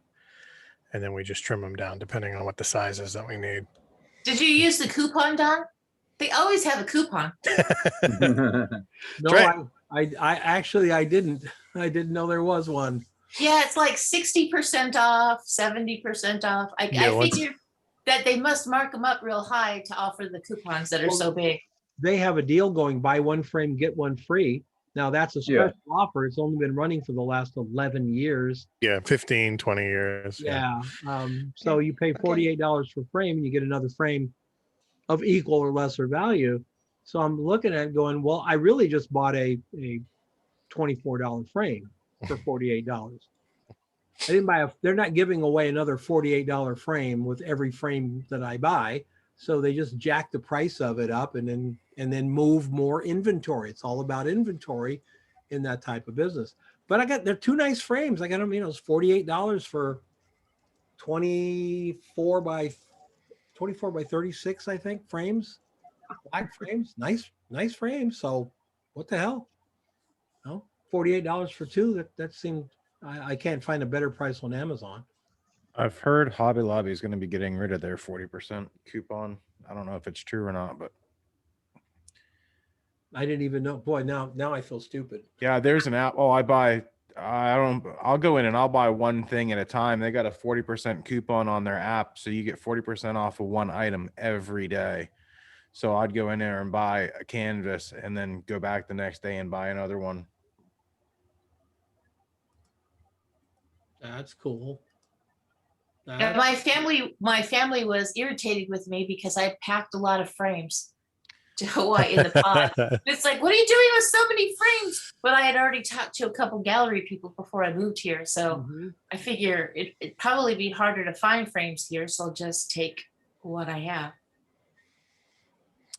and then we just trim them down depending on what the size is that we need. did you use the coupon, Don? They always have a coupon. No, I actually didn't. I didn't know there was one. Yeah, it's like 60% off, 70% off. I figured that they must mark them up real high to offer the coupons that are so big. They have a deal going, buy one frame, get one free. Now that's a special offer. It's only been running for the last 11 years. Yeah, 15, 20 years. Yeah. So you pay $48 for frame, and you get another frame of equal or lesser value. So I'm looking at it going, well, I really just bought a $24 frame for $48. I didn't buy they're not giving away another $48 frame with every frame that I buy. So they just jack the price of it up and then move more inventory. It's all about inventory in that type of business. But they're 2 nice frames. I got them, it's $48 for 24 by 36, I think, frames. 5 frames, nice frames. So what the hell? No, $48 for 2. That seemed, I can't find a better price on Amazon. I've heard Hobby Lobby is going to be getting rid of their 40% coupon. I don't know if it's true or not, but I didn't even know. Boy, now I feel stupid. Yeah, there's an app. I'll go in and I'll buy one thing at a time. They got a 40% coupon on their app, so you get 40% off of one item every day. So I'd go in there and buy a canvas and then go back the next day and buy another one. That's cool. And my family was irritated with me because I packed a lot of frames to Hawaii in the pod. It's like, what are you doing with so many frames? But I had already talked to a couple gallery people before I moved here. So I figure it'd probably be harder to find frames here. So I'll just take what I have.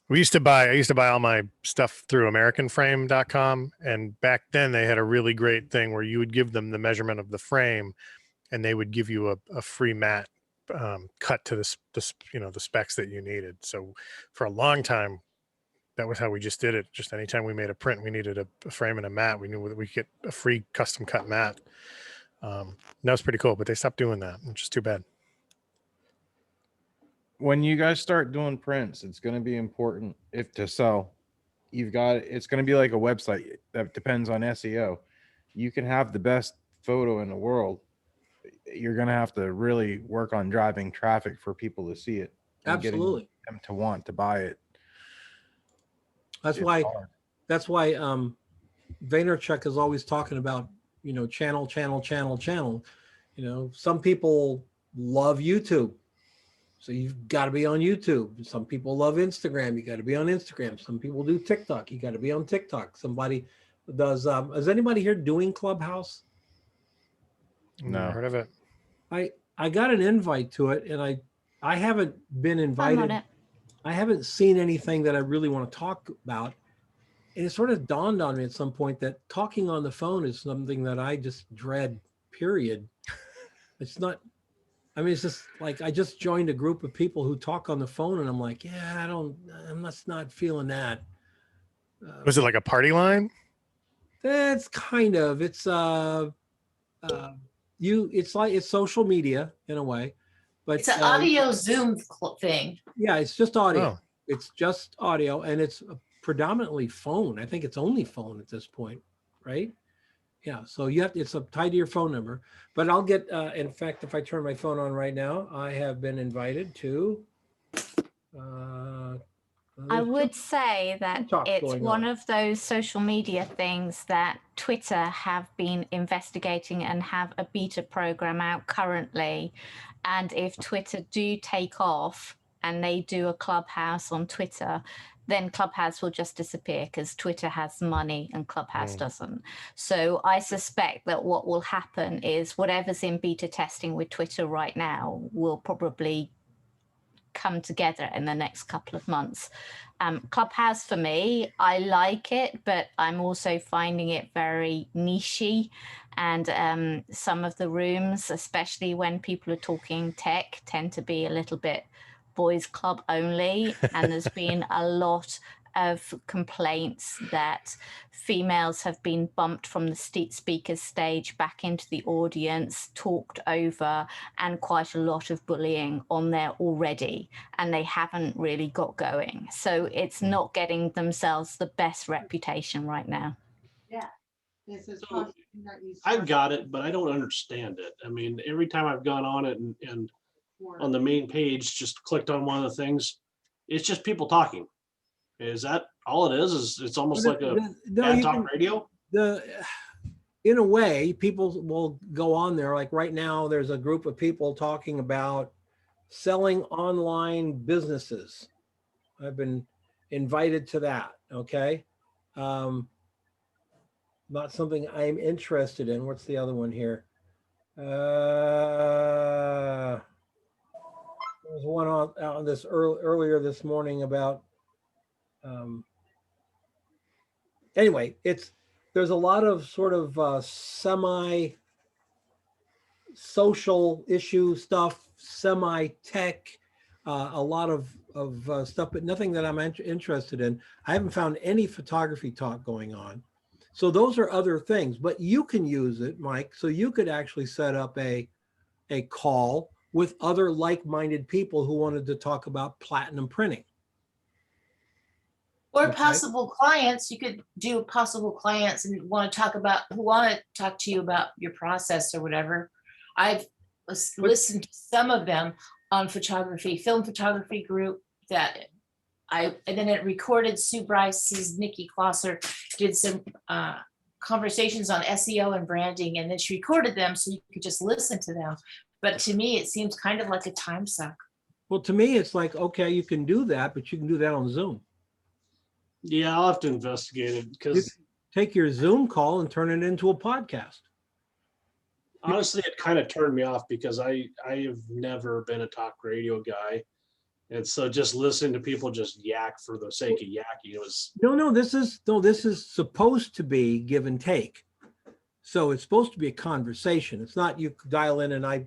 I used to buy all my stuff through AmericanFrame.com. And back then they had a really great thing where you would give them the measurement of the frame, and they would give you a free mat cut to the specs that you needed. So for a long time, that was how we just did it. Just anytime we made a print, we needed a frame and a mat. We knew that we could get a free custom cut mat. That was pretty cool, but they stopped doing that, which is too bad. When you guys start doing prints, it's going to be important if to sell. It's going to be like a website that depends on SEO. You can have the best photo in the world. You're going to have to really work on driving traffic for people to see it. Absolutely. Them to want to buy it. That's why Vaynerchuk is always talking about, channel. Some people love YouTube, so you've got to be on YouTube. Some people love Instagram. You got to be on Instagram. Some people do TikTok. You got to be on TikTok. Somebody does. Is anybody here doing Clubhouse? No, heard of it. I got an invite to it, and I haven't been invited. I'm on it. I haven't seen anything that I really want to talk about. And it sort of dawned on me at some point that talking on the phone is something that I just dread, period. It's not, it's just like, I just joined a group of people who talk on the phone, and I'm like, yeah, I'm just not feeling that. Was it like a party line? That's kind of, it's social media in a way. But it's an audio Zoom thing. Yeah, it's just audio. Oh. It's just audio, and it's predominantly phone. I think it's only phone at this point, right? Yeah, so you have to, it's tied to your phone number. But I'll get, in fact, if I turn my phone on right now, I have been invited to. I would say that it's going one on. of those social media things that Twitter have been investigating and have a beta program out currently. And if Twitter do take off and they do a Clubhouse on Twitter, then Clubhouse will just disappear because Twitter has money and Clubhouse doesn't. So I suspect that what will happen is whatever's in beta testing with Twitter right now will probably come together in the next couple of months. Clubhouse, for me, I like it, but I'm also finding it very nichey. And some of the rooms, especially when people are talking tech, tend to be a little bit boys club only. And there's been a lot of complaints that females have been bumped from the speaker's stage back into the audience, talked over, and quite a lot of bullying on there already, and they haven't really got going. So it's not getting themselves the best reputation right now. Yeah. This is So, I've got it, but I don't understand it. I mean, every time I've gone on it and on the main page, just clicked on one of the things, it's just people talking. Is that all it is? It's almost like a bad talk radio? In a way, people will go on there. Like right now, there's a group of people talking about selling online businesses. I've been invited to that, okay? Not something I'm interested in. What's the other one here? There was one on this earlier this morning about anyway, there's a lot of sort of semi social issue stuff, semi tech, a lot of stuff, but nothing that I'm interested in. I haven't found any photography talk going on. So those are other things, but you can use it, Mike. So you could actually set up a call with other like-minded people who wanted to talk about platinum printing. Or possible clients. You could do possible clients and want to talk to you about your process or whatever. I've listened to some of them on film photography group and then it recorded Sue Bryce's Nikki Klosser did some conversations on SEO and branding, and then she recorded them so you could just listen to them. But to me, it seems kind of like a time suck. Well, to me, it's like, okay, you can do that, but you can do that on Zoom. Yeah, I'll have to investigate it because take your Zoom call and turn it into a podcast. Honestly, it kind of turned me off because I have never been a talk radio guy. And so just listening to people just yak for the sake of yakking, it was this is supposed to be give and take. So it's supposed to be a conversation. It's not you dial in and I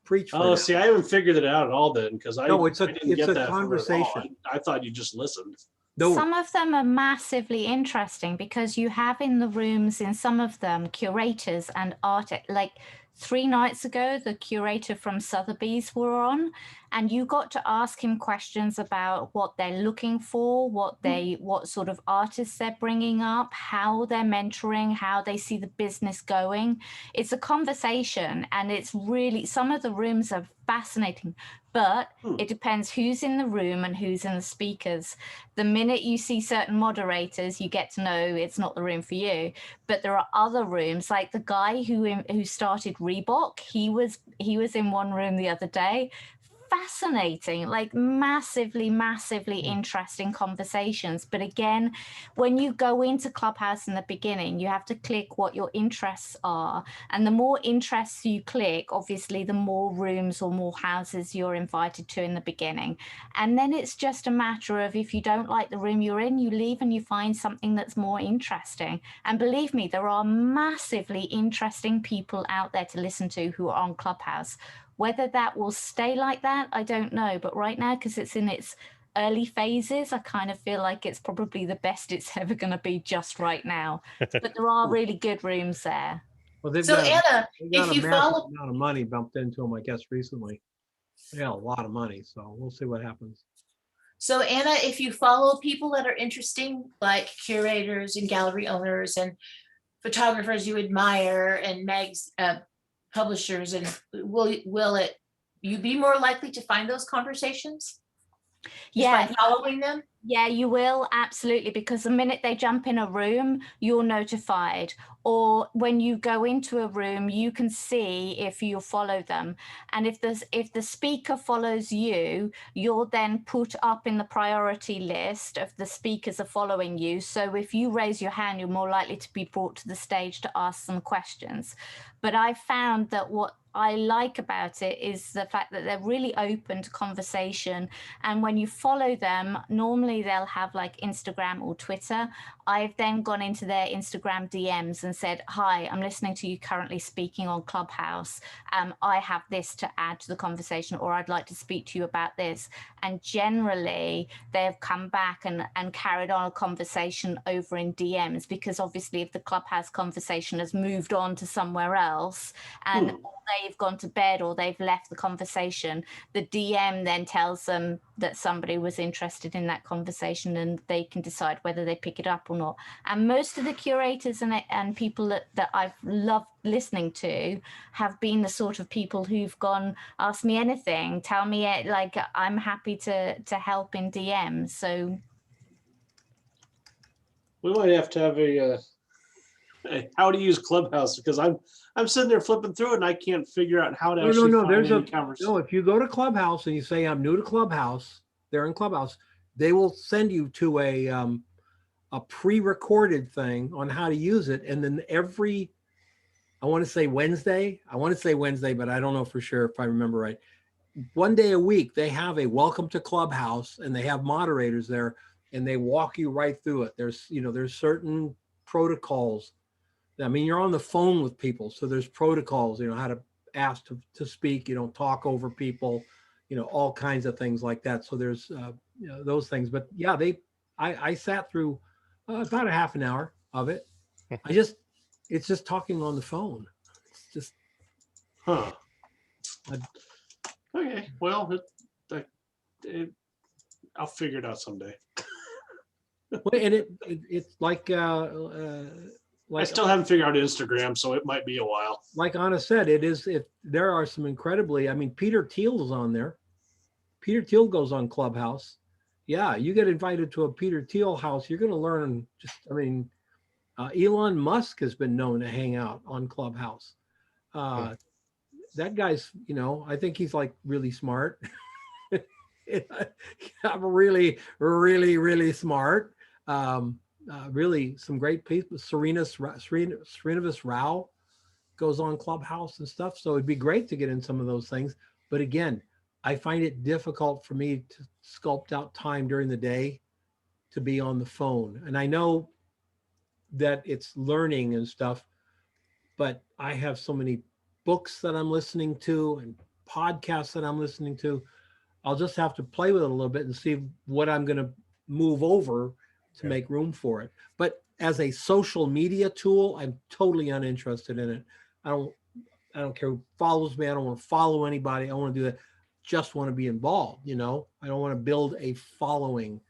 preach for Oh, see, I haven't figured it out at all then because it's a conversation. I thought you just listened. Some of them are massively interesting because you have in the rooms in some of them curators and artists. Like 3 nights ago, the curator from Sotheby's were on, and you got to ask him questions about what they're looking for, what sort of artists they're bringing up, how they're mentoring, how they see the business going. It's a conversation, and it's really, some of the rooms are fascinating, but it depends who's in the room and who's in the speakers. The minute you see certain moderators, you get to know it's not the room for you. But there are other rooms, like the guy who started Reebok. He was in one room the other day. Fascinating, like massively interesting conversations. But again, when you go into Clubhouse in the beginning, you have to click what your interests are, and the more interests you click, obviously the more rooms or more houses you're invited to in the beginning. And then it's just a matter of, if you don't like the room you're in, you leave and you find something that's more interesting. And believe me, there are massively interesting people out there to listen to who are on Clubhouse. Whether that will stay like that, I don't know. But right now, because it's in its early phases, I kind of feel like it's probably the best it's ever going to be just right now. But there are really good rooms there. Well, they've So got, Anna, they've got if a you massive follow, amount of money bumped into them, I guess, recently. They got a lot of money, so we'll see what happens. so Anna, if you follow people that are interesting, like curators and gallery owners and photographers you admire and publishers, and will it you be more likely to find those conversations? Just by following them? Yeah, you will, absolutely, because the minute they jump in a room, you're notified. Or when you go into a room, you can see if you follow them. And if the speaker follows you, you're then put up in the priority list of the speakers are following you. So if you raise your hand, you're more likely to be brought to the stage to ask some questions. But I found that what I like about it is the fact that they're really open to conversation. And when you follow them, normally they'll have like Instagram or Twitter. I've then gone into their Instagram DMs and said, hi, I'm listening to you currently speaking on Clubhouse. I have this to add to the conversation, or I'd like to speak to you about this. And generally they've come back and carried on a conversation over in DMs, because obviously if the Clubhouse conversation has moved on to somewhere else and they've gone to bed or they've left the conversation, the DM then tells them that somebody was interested in that conversation, and they can decide whether they pick it up or not. And most of the curators and people that I've loved listening to have been the sort of people who've gone, ask me anything, tell me it, like I'm happy to help in DMs. So we might have to have a how to use Clubhouse, because I'm sitting there flipping through it and I can't figure out how to actually find any conversation. No, if you go to Clubhouse and you say I'm new to Clubhouse, they're in Clubhouse, they will send you to a pre-recorded thing on how to use it. And then I want to say Wednesday, but I don't know for sure if I remember right. One day a week, they have a welcome to Clubhouse, and they have moderators there, and they walk you right through it. There's certain protocols. I mean, you're on the phone with people, so there's protocols, how to ask to speak, you don't talk over people, all kinds of things like that. So there's, those things. But yeah, I sat through about a half an hour of it. It's just talking on the phone. It's just, Okay, well, I'll figure it out someday. And it's like, I still haven't figured out Instagram, so it might be a while. Like Anna said, there are some incredibly, Peter Thiel is on there. Peter Thiel goes on Clubhouse. Yeah, you get invited to a Peter Thiel house, you're going to learn Elon Musk has been known to hang out on Clubhouse. That guy's, I think he's like really smart. really, really, really smart. Really some great people. Srinivas Rao goes on Clubhouse and stuff. So it'd be great to get in some of those things. But again, I find it difficult for me to sculpt out time during the day to be on the phone. And I know that it's learning and stuff, but I have so many books that I'm listening to and podcasts that I'm listening to. I'll just have to play with it a little bit and see what I'm going to move over to make room for it. But as a social media tool, I'm totally uninterested in it. I don't care who follows me. I don't want to follow anybody. I don't want to do that. Just want to be involved. I don't want to build a following.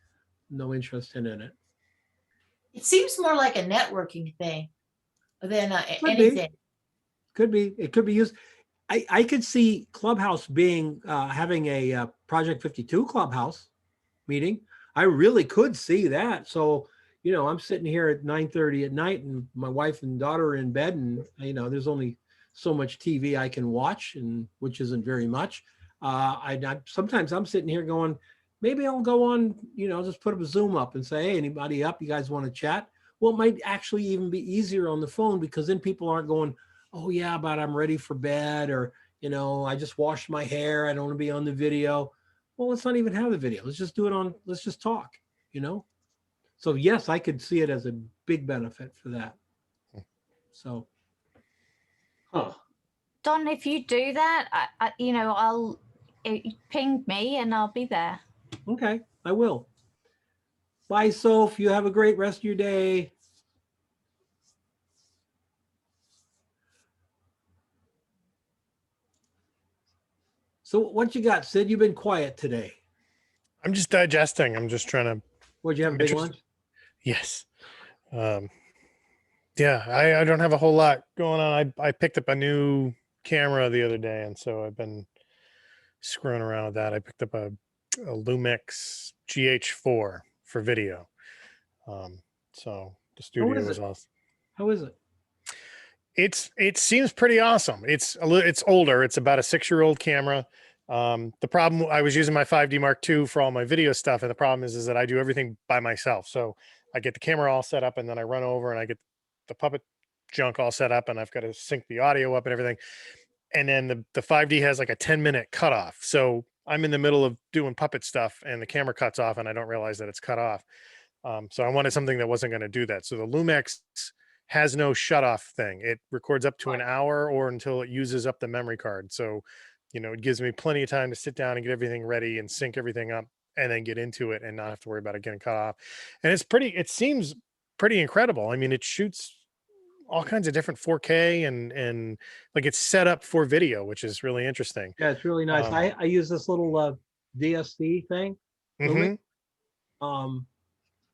No interest in it. It seems more like a networking thing than anything. Could be. It could be used. I could see Clubhouse being having a Project 52 Clubhouse meeting. I really could see that. So, I'm sitting here at 9:30 at night, and my wife and daughter are in bed, and there's only so much TV I can watch, and which isn't very much. Sometimes I'm sitting here going, maybe I'll go on, just put up a Zoom up and say, hey, anybody up? You guys want to chat? Well, it might actually even be easier on the phone, because then people aren't going, oh yeah, but I'm ready for bed, or, I just washed my hair. I don't want to be on the video. Well, let's not even have the video. Let's just do it let's just talk, So yes, I could see it as a big benefit for that. So. Don, if you do that, I'll ping me and I'll be there. Okay, I will. Bye, Soph. You have a great rest of your day. So what you got, Sid? You've been quiet today. I'm just digesting. I'm just trying to. What'd you have, a big lunch? Yes. Yeah, I don't have a whole lot going on. I picked up a new camera the other day, and so I've been screwing around with that. I picked up a Lumix GH4 for video. So the studio was awesome. How is it? It seems pretty awesome. It's older. It's about a 6-year-old camera. The problem, I was using my 5D Mark II for all my video stuff, and the problem is that I do everything by myself. So I get the camera all set up, and then I run over and I get the puppet junk all set up, and I've got to sync the audio up and everything. And then the 5D has like a 10-minute cutoff. So I'm in the middle of doing puppet stuff, and the camera cuts off, and I don't realize that it's cut off. So I wanted something that wasn't going to do that. So the Lumix has no shut off thing. It records up to an hour or until it uses up the memory card. So, it gives me plenty of time to sit down and get everything ready and sync everything up and then get into it and not have to worry about it getting cut off. And it seems pretty incredible. I mean, it shoots all kinds of different 4K and like it's set up for video, which is really interesting. Yeah, it's really nice. I use this little DSC thing.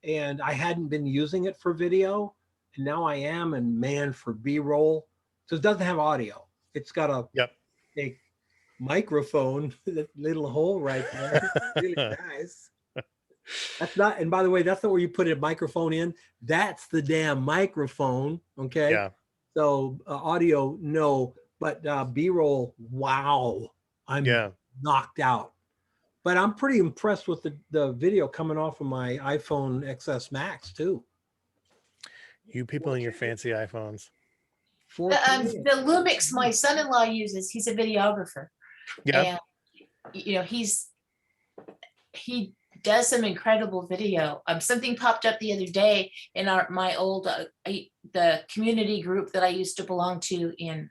And I hadn't been using it for video, and now I am, and man, for B-roll. So it doesn't have audio. It's got a microphone, that little hole right there. Really nice. That's not, and by the way, that's not where you put a microphone in. That's the damn microphone. Okay. Yeah. So audio, no, but B-roll, wow. I'm knocked out. But I'm pretty impressed with the video coming off of my iPhone XS Max too. You people and your fancy iPhones. The Lumix my son-in-law uses, he's a videographer. Yeah. And he does some incredible video. Something popped up the other day in my old the community group that I used to belong to in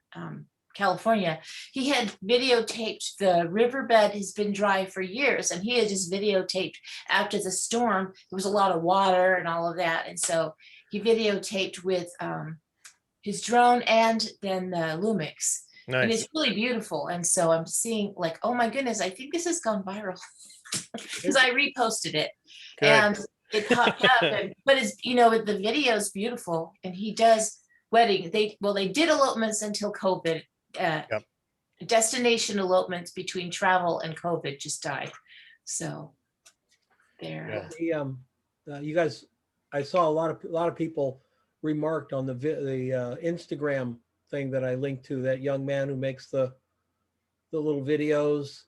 California. He had videotaped the riverbed has been dry for years, and he had just videotaped after the storm. There was a lot of water and all of that, and so he videotaped with his drone and then the Lumix. Nice. And it's really beautiful. And so I'm seeing like, oh my goodness, I think this has gone viral because I reposted it. Good. And it popped up. But it's, the video is beautiful. And he does wedding. They did elopements until COVID. Destination elopements between travel and COVID just died. So there. You guys, I saw a lot of people remarked on the Instagram thing that I linked to, that young man who makes the little videos.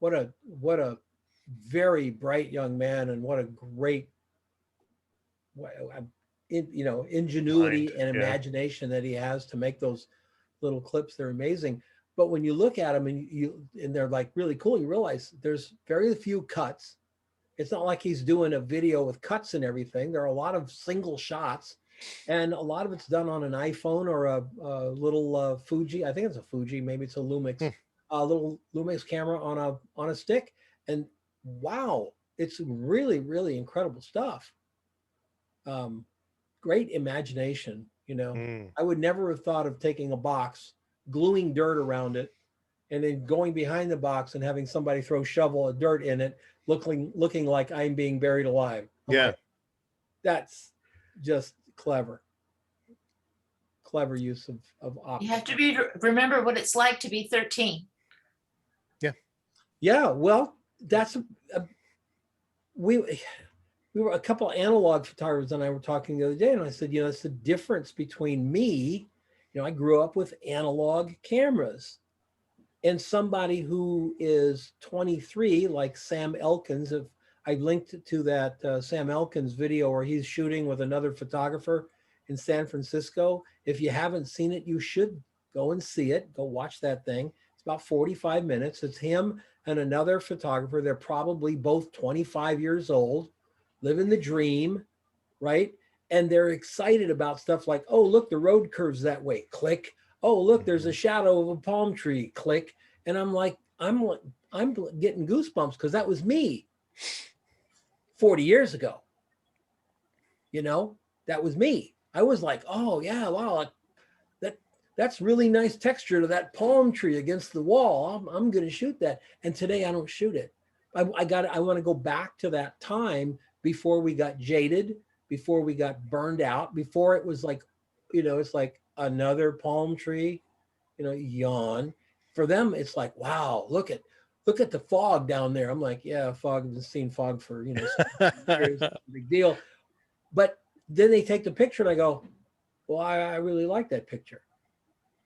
What a very bright young man, and what a great ingenuity and imagination that he has to make those little clips. They're amazing. But when you look at them and they're like really cool, you realize there's very few cuts. It's not like he's doing a video with cuts and everything. There are a lot of single shots, and a lot of it's done on an iPhone or a little Fuji. I think it's a Fuji, maybe it's a Lumix, a little Lumix camera on a stick. And wow, it's really, really incredible stuff. Great imagination, I would never have thought of taking a box, gluing dirt around it, and then going behind the box and having somebody throw shovel of dirt in it, looking like I'm being buried alive. Like, that's just clever use of optics. You have to remember what it's like to be 13. Yeah, well, that's we were a couple of analog photographers and I were talking the other day, and I said, it's the difference between me, I grew up with analog cameras, and somebody who is 23, like Sam Elkins. If I linked to that Sam Elkins video where he's shooting with another photographer in San Francisco. If you haven't seen it, you should go and see it. Go watch that thing. It's about 45 minutes. It's him and another photographer. They're probably both 25 years old, living the dream, right? And they're excited about stuff like, oh, look, the road curves that way, click. Oh, look, there's a shadow of a palm tree, click. And I'm like, I'm getting goosebumps because that was me 40 years ago. That was me. I was like, oh yeah, wow, that's really nice texture to that palm tree against the wall. I'm going to shoot that. And today I don't shoot it. I want to go back to that time before we got jaded, before we got burned out, before it was like, it's like another palm tree, yawn. For them, it's like, wow, look at the fog down there. I'm like, yeah, fog. I've seen fog for, years. Big deal. But then they take the picture and I go, well, I really like that picture.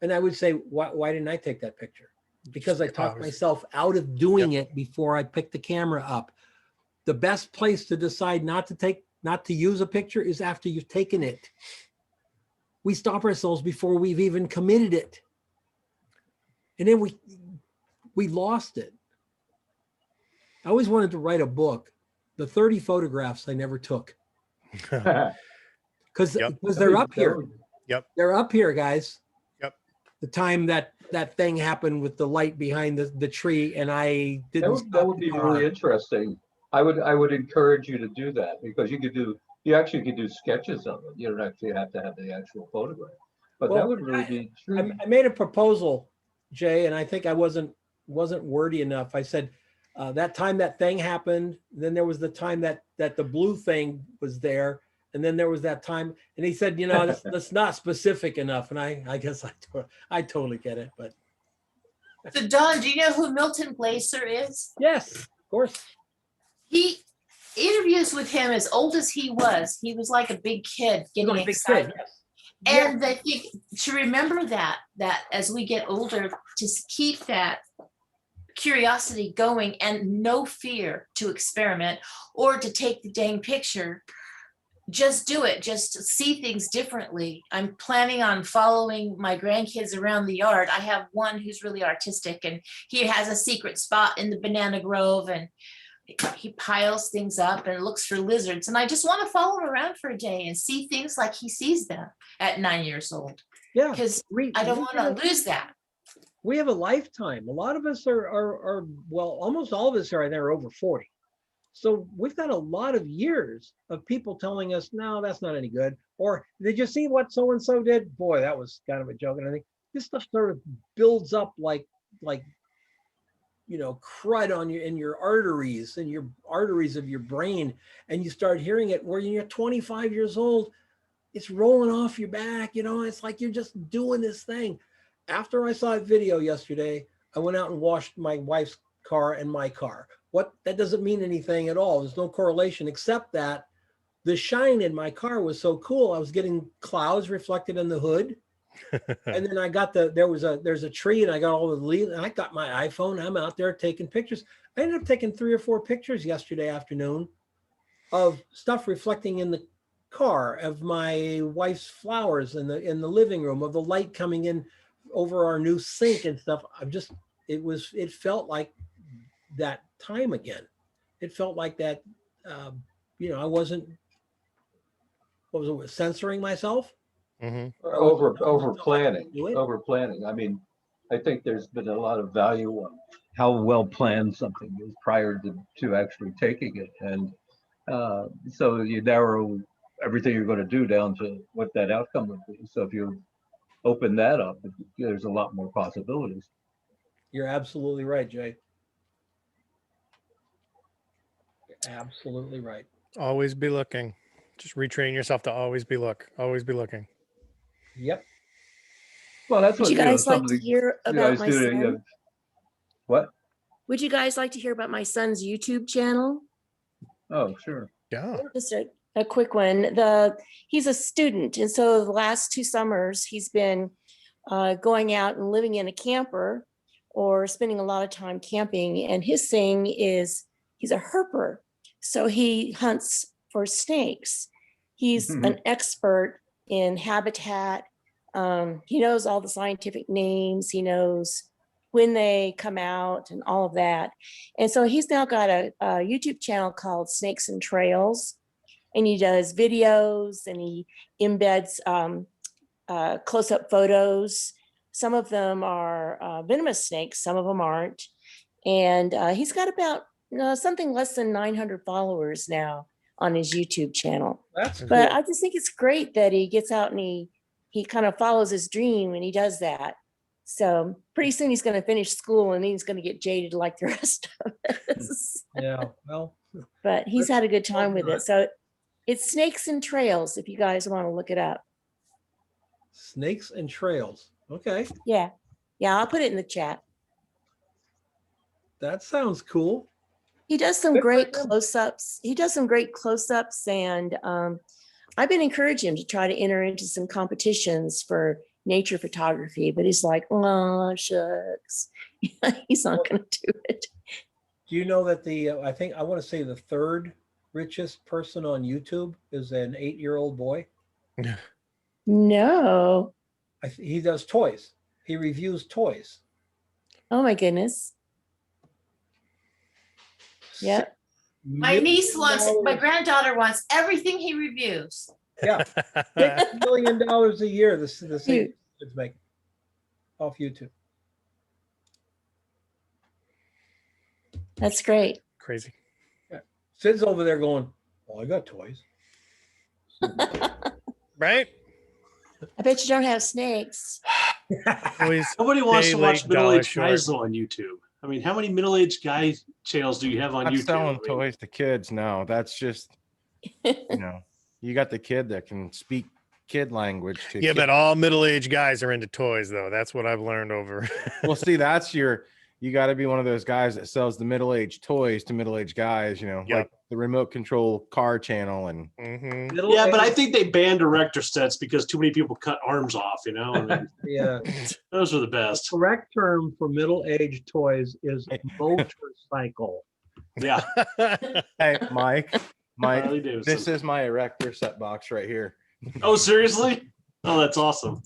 And I would say, why didn't I take that picture? Because I talked myself out of doing it before I picked the camera up. The best place to decide not to use a picture is after you've taken it. We stop ourselves before we've even committed it. And then we lost it. I always wanted to write a book, the 30 photographs I never took. Because they're up here. Yep. They're up here, guys. Yep. The time that thing happened with the light behind the tree and I didn't. That would be really interesting. I would encourage you to do that because you actually could do sketches of it. You don't actually have to have the actual photograph. But that would really be true. I made a proposal, Jay, and I think I wasn't wordy enough. I said that time that thing happened, then there was the time that the blue thing was there. And then there was that time, and he said, that's not specific enough. And I guess I totally get it. But so, Don, do you know who Milton Glaser is? Yes, of course. He interviews with him as old as he was. He was like a big kid getting excited. And I think to remember that as we get older, to keep that curiosity going and no fear to experiment or to take the dang picture. Just do it. Just see things differently. I'm planning on following my grandkids around the yard. I have one who's really artistic and he has a secret spot in the banana grove and he piles things up and looks for lizards. And I just want to follow him around for a day and see things like he sees them at 9 years old. Yeah. Because I don't want to lose that. We have a lifetime. A lot of us are well, almost all of us are there over 40. So we've got a lot of years of people telling us, no, that's not any good. Or did you see what so-and-so did? Boy, that was kind of a joke. And I think this stuff sort of builds up like crud on in your arteries and your arteries of your brain. And you start hearing it where you're 25 years old, it's rolling off your back. It's like you're just doing this thing. After I saw a video yesterday, I went out and washed my wife's car and my car. That doesn't mean anything at all. There's no correlation except that the shine in my car was so cool. I was getting clouds reflected in the hood. And then I got there's a tree and I got all the leaves and I got my iPhone. I'm out there taking pictures. I ended up taking 3 or 4 pictures yesterday afternoon of stuff reflecting in the car, of my wife's flowers in the living room, of the light coming in over our new sink and stuff. It felt like that time again. It felt like that, I wasn't, censoring myself? Mm-hmm. Over planning. I mean, I think there's been a lot of value on how well planned something is prior to actually taking it. And so you narrow everything you're going to do down to what that outcome would be. So if you open that up, there's a lot more possibilities. You're absolutely right, Jay. You're absolutely right. Always be looking. Just retrain yourself to always be looking. Yep. Well, that's what you guys like to hear about my son. What? Would you guys like to hear about my son's YouTube channel? Oh, sure. Yeah. Just a quick one. He's a student, and so the last 2 summers he's been going out and living in a camper or spending a lot of time camping. And his thing is he's a herper, so he hunts for snakes. He's an expert in habitat. He knows all the scientific names. He knows when they come out and all of that. And so he's now got a YouTube channel called Snakes and Trails, and he does videos and he embeds close-up photos. Some of them are venomous snakes, some of them aren't. And he's got about something less than 900 followers now on his YouTube channel. That's cool. But I just think it's great that he gets out and he he kind of follows his dream and he does that. So pretty soon he's going to finish school and he's going to get jaded like the rest of us. Yeah, well, But he's had a good time with it. So it's Snakes and Trails if you guys want to look it up. Snakes and Trails. Okay, Yeah. Yeah, I'll put it in the chat. that sounds cool. He does some great close-ups. He does some great close-ups, and I've been encouraging him to try to enter into some competitions for nature photography, but he's like, oh, shucks. He's not going to do it. Do you know that I want to say the third richest person on YouTube is an 8-year-old boy? No. He does toys. He reviews toys. Oh my goodness. Yeah. My niece wants, my granddaughter wants everything he reviews. Yeah. $6 million a year the kids make off YouTube. That's great. Crazy. Yeah. Sid's over there going, oh, I got toys. Right? I bet you don't have snakes. Nobody wants to watch middle-aged guys though on YouTube. I mean, how many middle-aged guy channels do you have on I'm YouTube? selling toys to kids. No, that's just, you got the kid that can speak kid language to Yeah, kids. but all middle-aged guys are into toys, though. That's what I've learned over. Well, see, you got to be one of those guys that sells the middle-aged toys to middle-aged guys, like the remote control car channel. And yeah, but I think they banned director sets because too many people cut arms off, I mean, yeah, those are the best. The correct term for middle-aged toys is motorcycle. Yeah. Hey, Mike, Harley Davidson. this is my erector set box right here. Oh, seriously? Oh, that's awesome.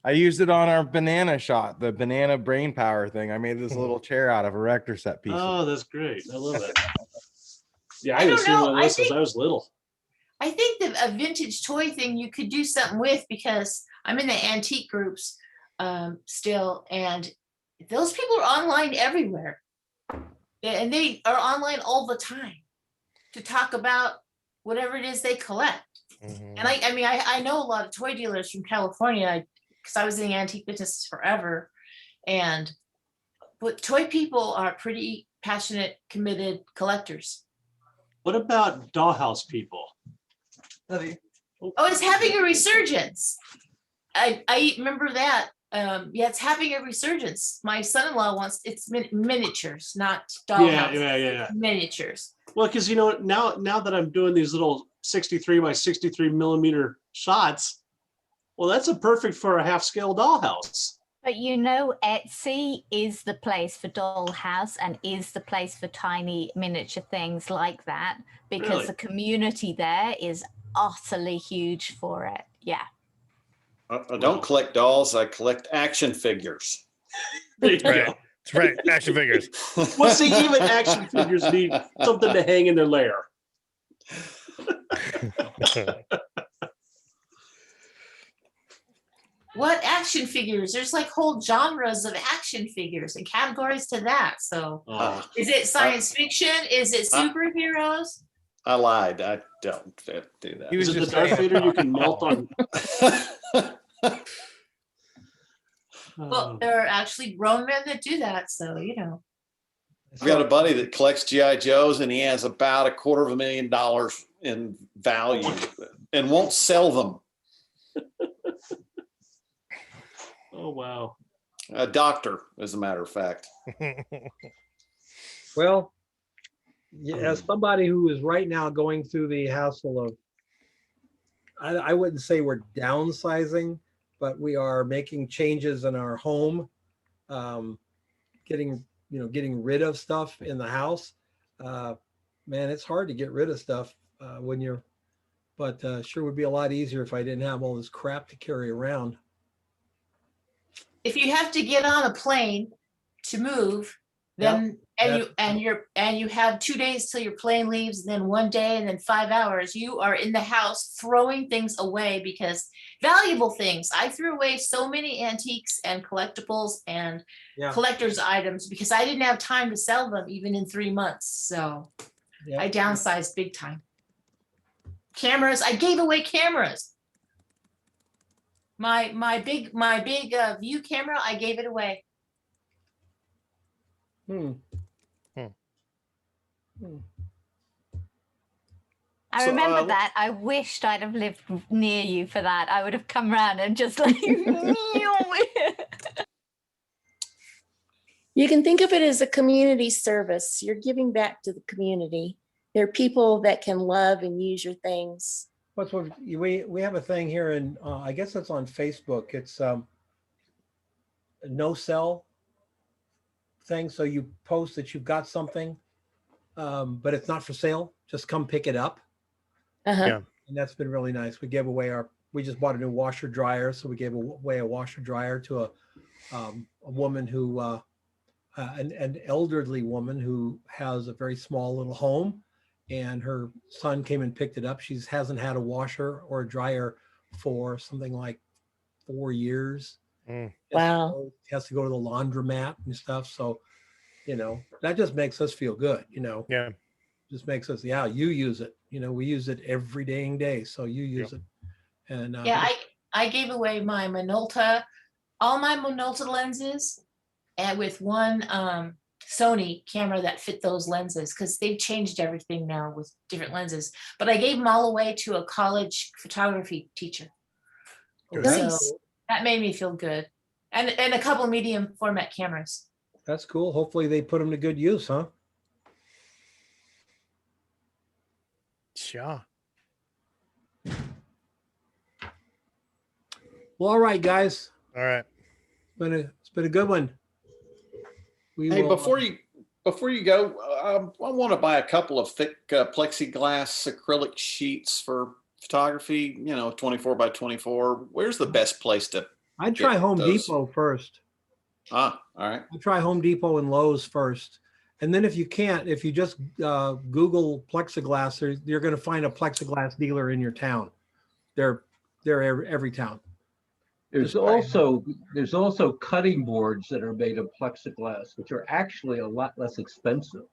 I used it on our banana shot, the banana brain power thing. I made this little chair out of erector set pieces. Oh, that's great. I love it. Yeah, I didn't see one of those since I was little. I think that a vintage toy thing you could do something with, because I'm in the antique groups still, and those people are online everywhere. And they are online all the time to talk about whatever it is they collect. And I know a lot of toy dealers from California, because I was in the antique business forever. But toy people are pretty passionate, committed collectors. What about dollhouse people? Oh, it's having a resurgence. I remember that. Yeah, it's having a resurgence. My son-in-law wants it's miniatures, not dollhouse. Yeah. Miniatures. Well, because now that I'm doing these little 63 by 63 millimeter shots, well, that's perfect for a half-scale dollhouse. But Etsy is the place for dollhouse and is the place for tiny miniature things like that, because Really? the community there is utterly huge for it. Yeah. I don't collect dolls. I collect action figures. There you Right. go. That's right. Action figures. What's even action figures need something to hang in their lair? What action figures? There's like whole genres of action figures and categories to that. So is it science fiction? Is it superheroes? I lied. I don't do that. Is it the Darth Vader you can melt on? Well, there are actually grown men that do that. So, I've got a buddy that collects GI Joes, and he has about $250,000 in value, and won't sell them. Oh wow! A doctor, as a matter of fact. Well, as somebody who is right now going through the hassle of, I wouldn't say we're downsizing, but we are making changes in our home, getting rid of stuff in the house. Man, it's hard to get rid of stuff but sure would be a lot easier if I didn't have all this crap to carry around. if you have to get on a plane to move, then you have 2 days till your plane leaves, and then 1 day, and then 5 hours, you are in the house throwing things away, because valuable things. I threw away so many antiques and collectibles and collector's items because I didn't have time to sell them even in 3 months. So I downsized big time. Cameras, I gave away cameras. My big view camera, I gave it away. I So, remember that. I wished I'd have lived near you for that. I would have come round and just like. You can think of it as a community service. You're giving back to the community. There are people that can love and use your things. What's what we have a thing here, and I guess it's on Facebook. It's a no sell thing. So you post that you've got something, but it's not for sale. Just come pick it up. Yeah. And that's been really nice. We just bought a new washer dryer, so we gave away a washer dryer to a woman who an elderly woman who has a very small little home, and her son came and picked it up. She hasn't had a washer or a dryer for something like 4 years. Wow. Has to go to the laundromat and stuff. So, that just makes us feel good, Yeah. Just makes us, you use it. We use it every dang day. So you use it. And Yeah, I gave away my Minolta, all my Minolta lenses, and with one Sony camera that fit those lenses, because they've changed everything now with different lenses. But I gave them all away to a college photography teacher. Okay. So that made me feel good. And a couple medium format cameras. That's cool. Hopefully they put them to good use, huh? Yeah. Well, all right, guys. All right. It's been a good one. Hey, before you go, I want to buy a couple of thick plexiglass acrylic sheets for photography. 24 by 24. Where's the best place to? I'd try Home Depot first. All right. I'd try Home Depot and Lowe's first. And then if you just Google plexiglass, you're going to find a plexiglass dealer in your town. They're every town. There's also cutting boards that are made of plexiglass, which are actually a lot less expensive.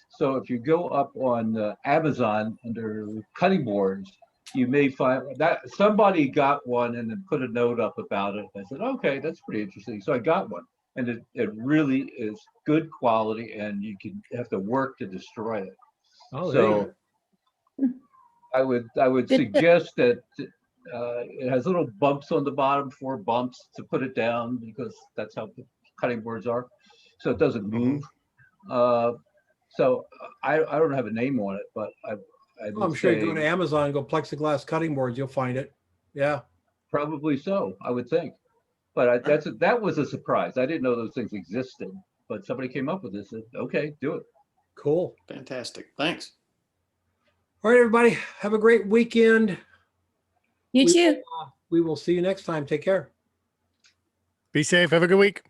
So if you go up on Amazon under cutting boards, you may find that somebody got one and then put a note up about it. I said, okay, that's pretty interesting. So I got one, and it really is good quality, and you have to work to destroy it. Oh, so I would suggest that it has little bumps on the bottom, 4 bumps to put it down, because that's how the cutting boards are, so it doesn't move. So I don't have a name on it, but I'm sure you go to Amazon and go plexiglass cutting boards, you'll find it. Yeah, probably so, I would think. But that was a surprise. I didn't know those things existed, but somebody came up with this. Said, okay, do it. Cool. Fantastic. Thanks. All right, everybody. Have a great weekend. You too. We will see you next time. Take care. Be safe. Have a good week.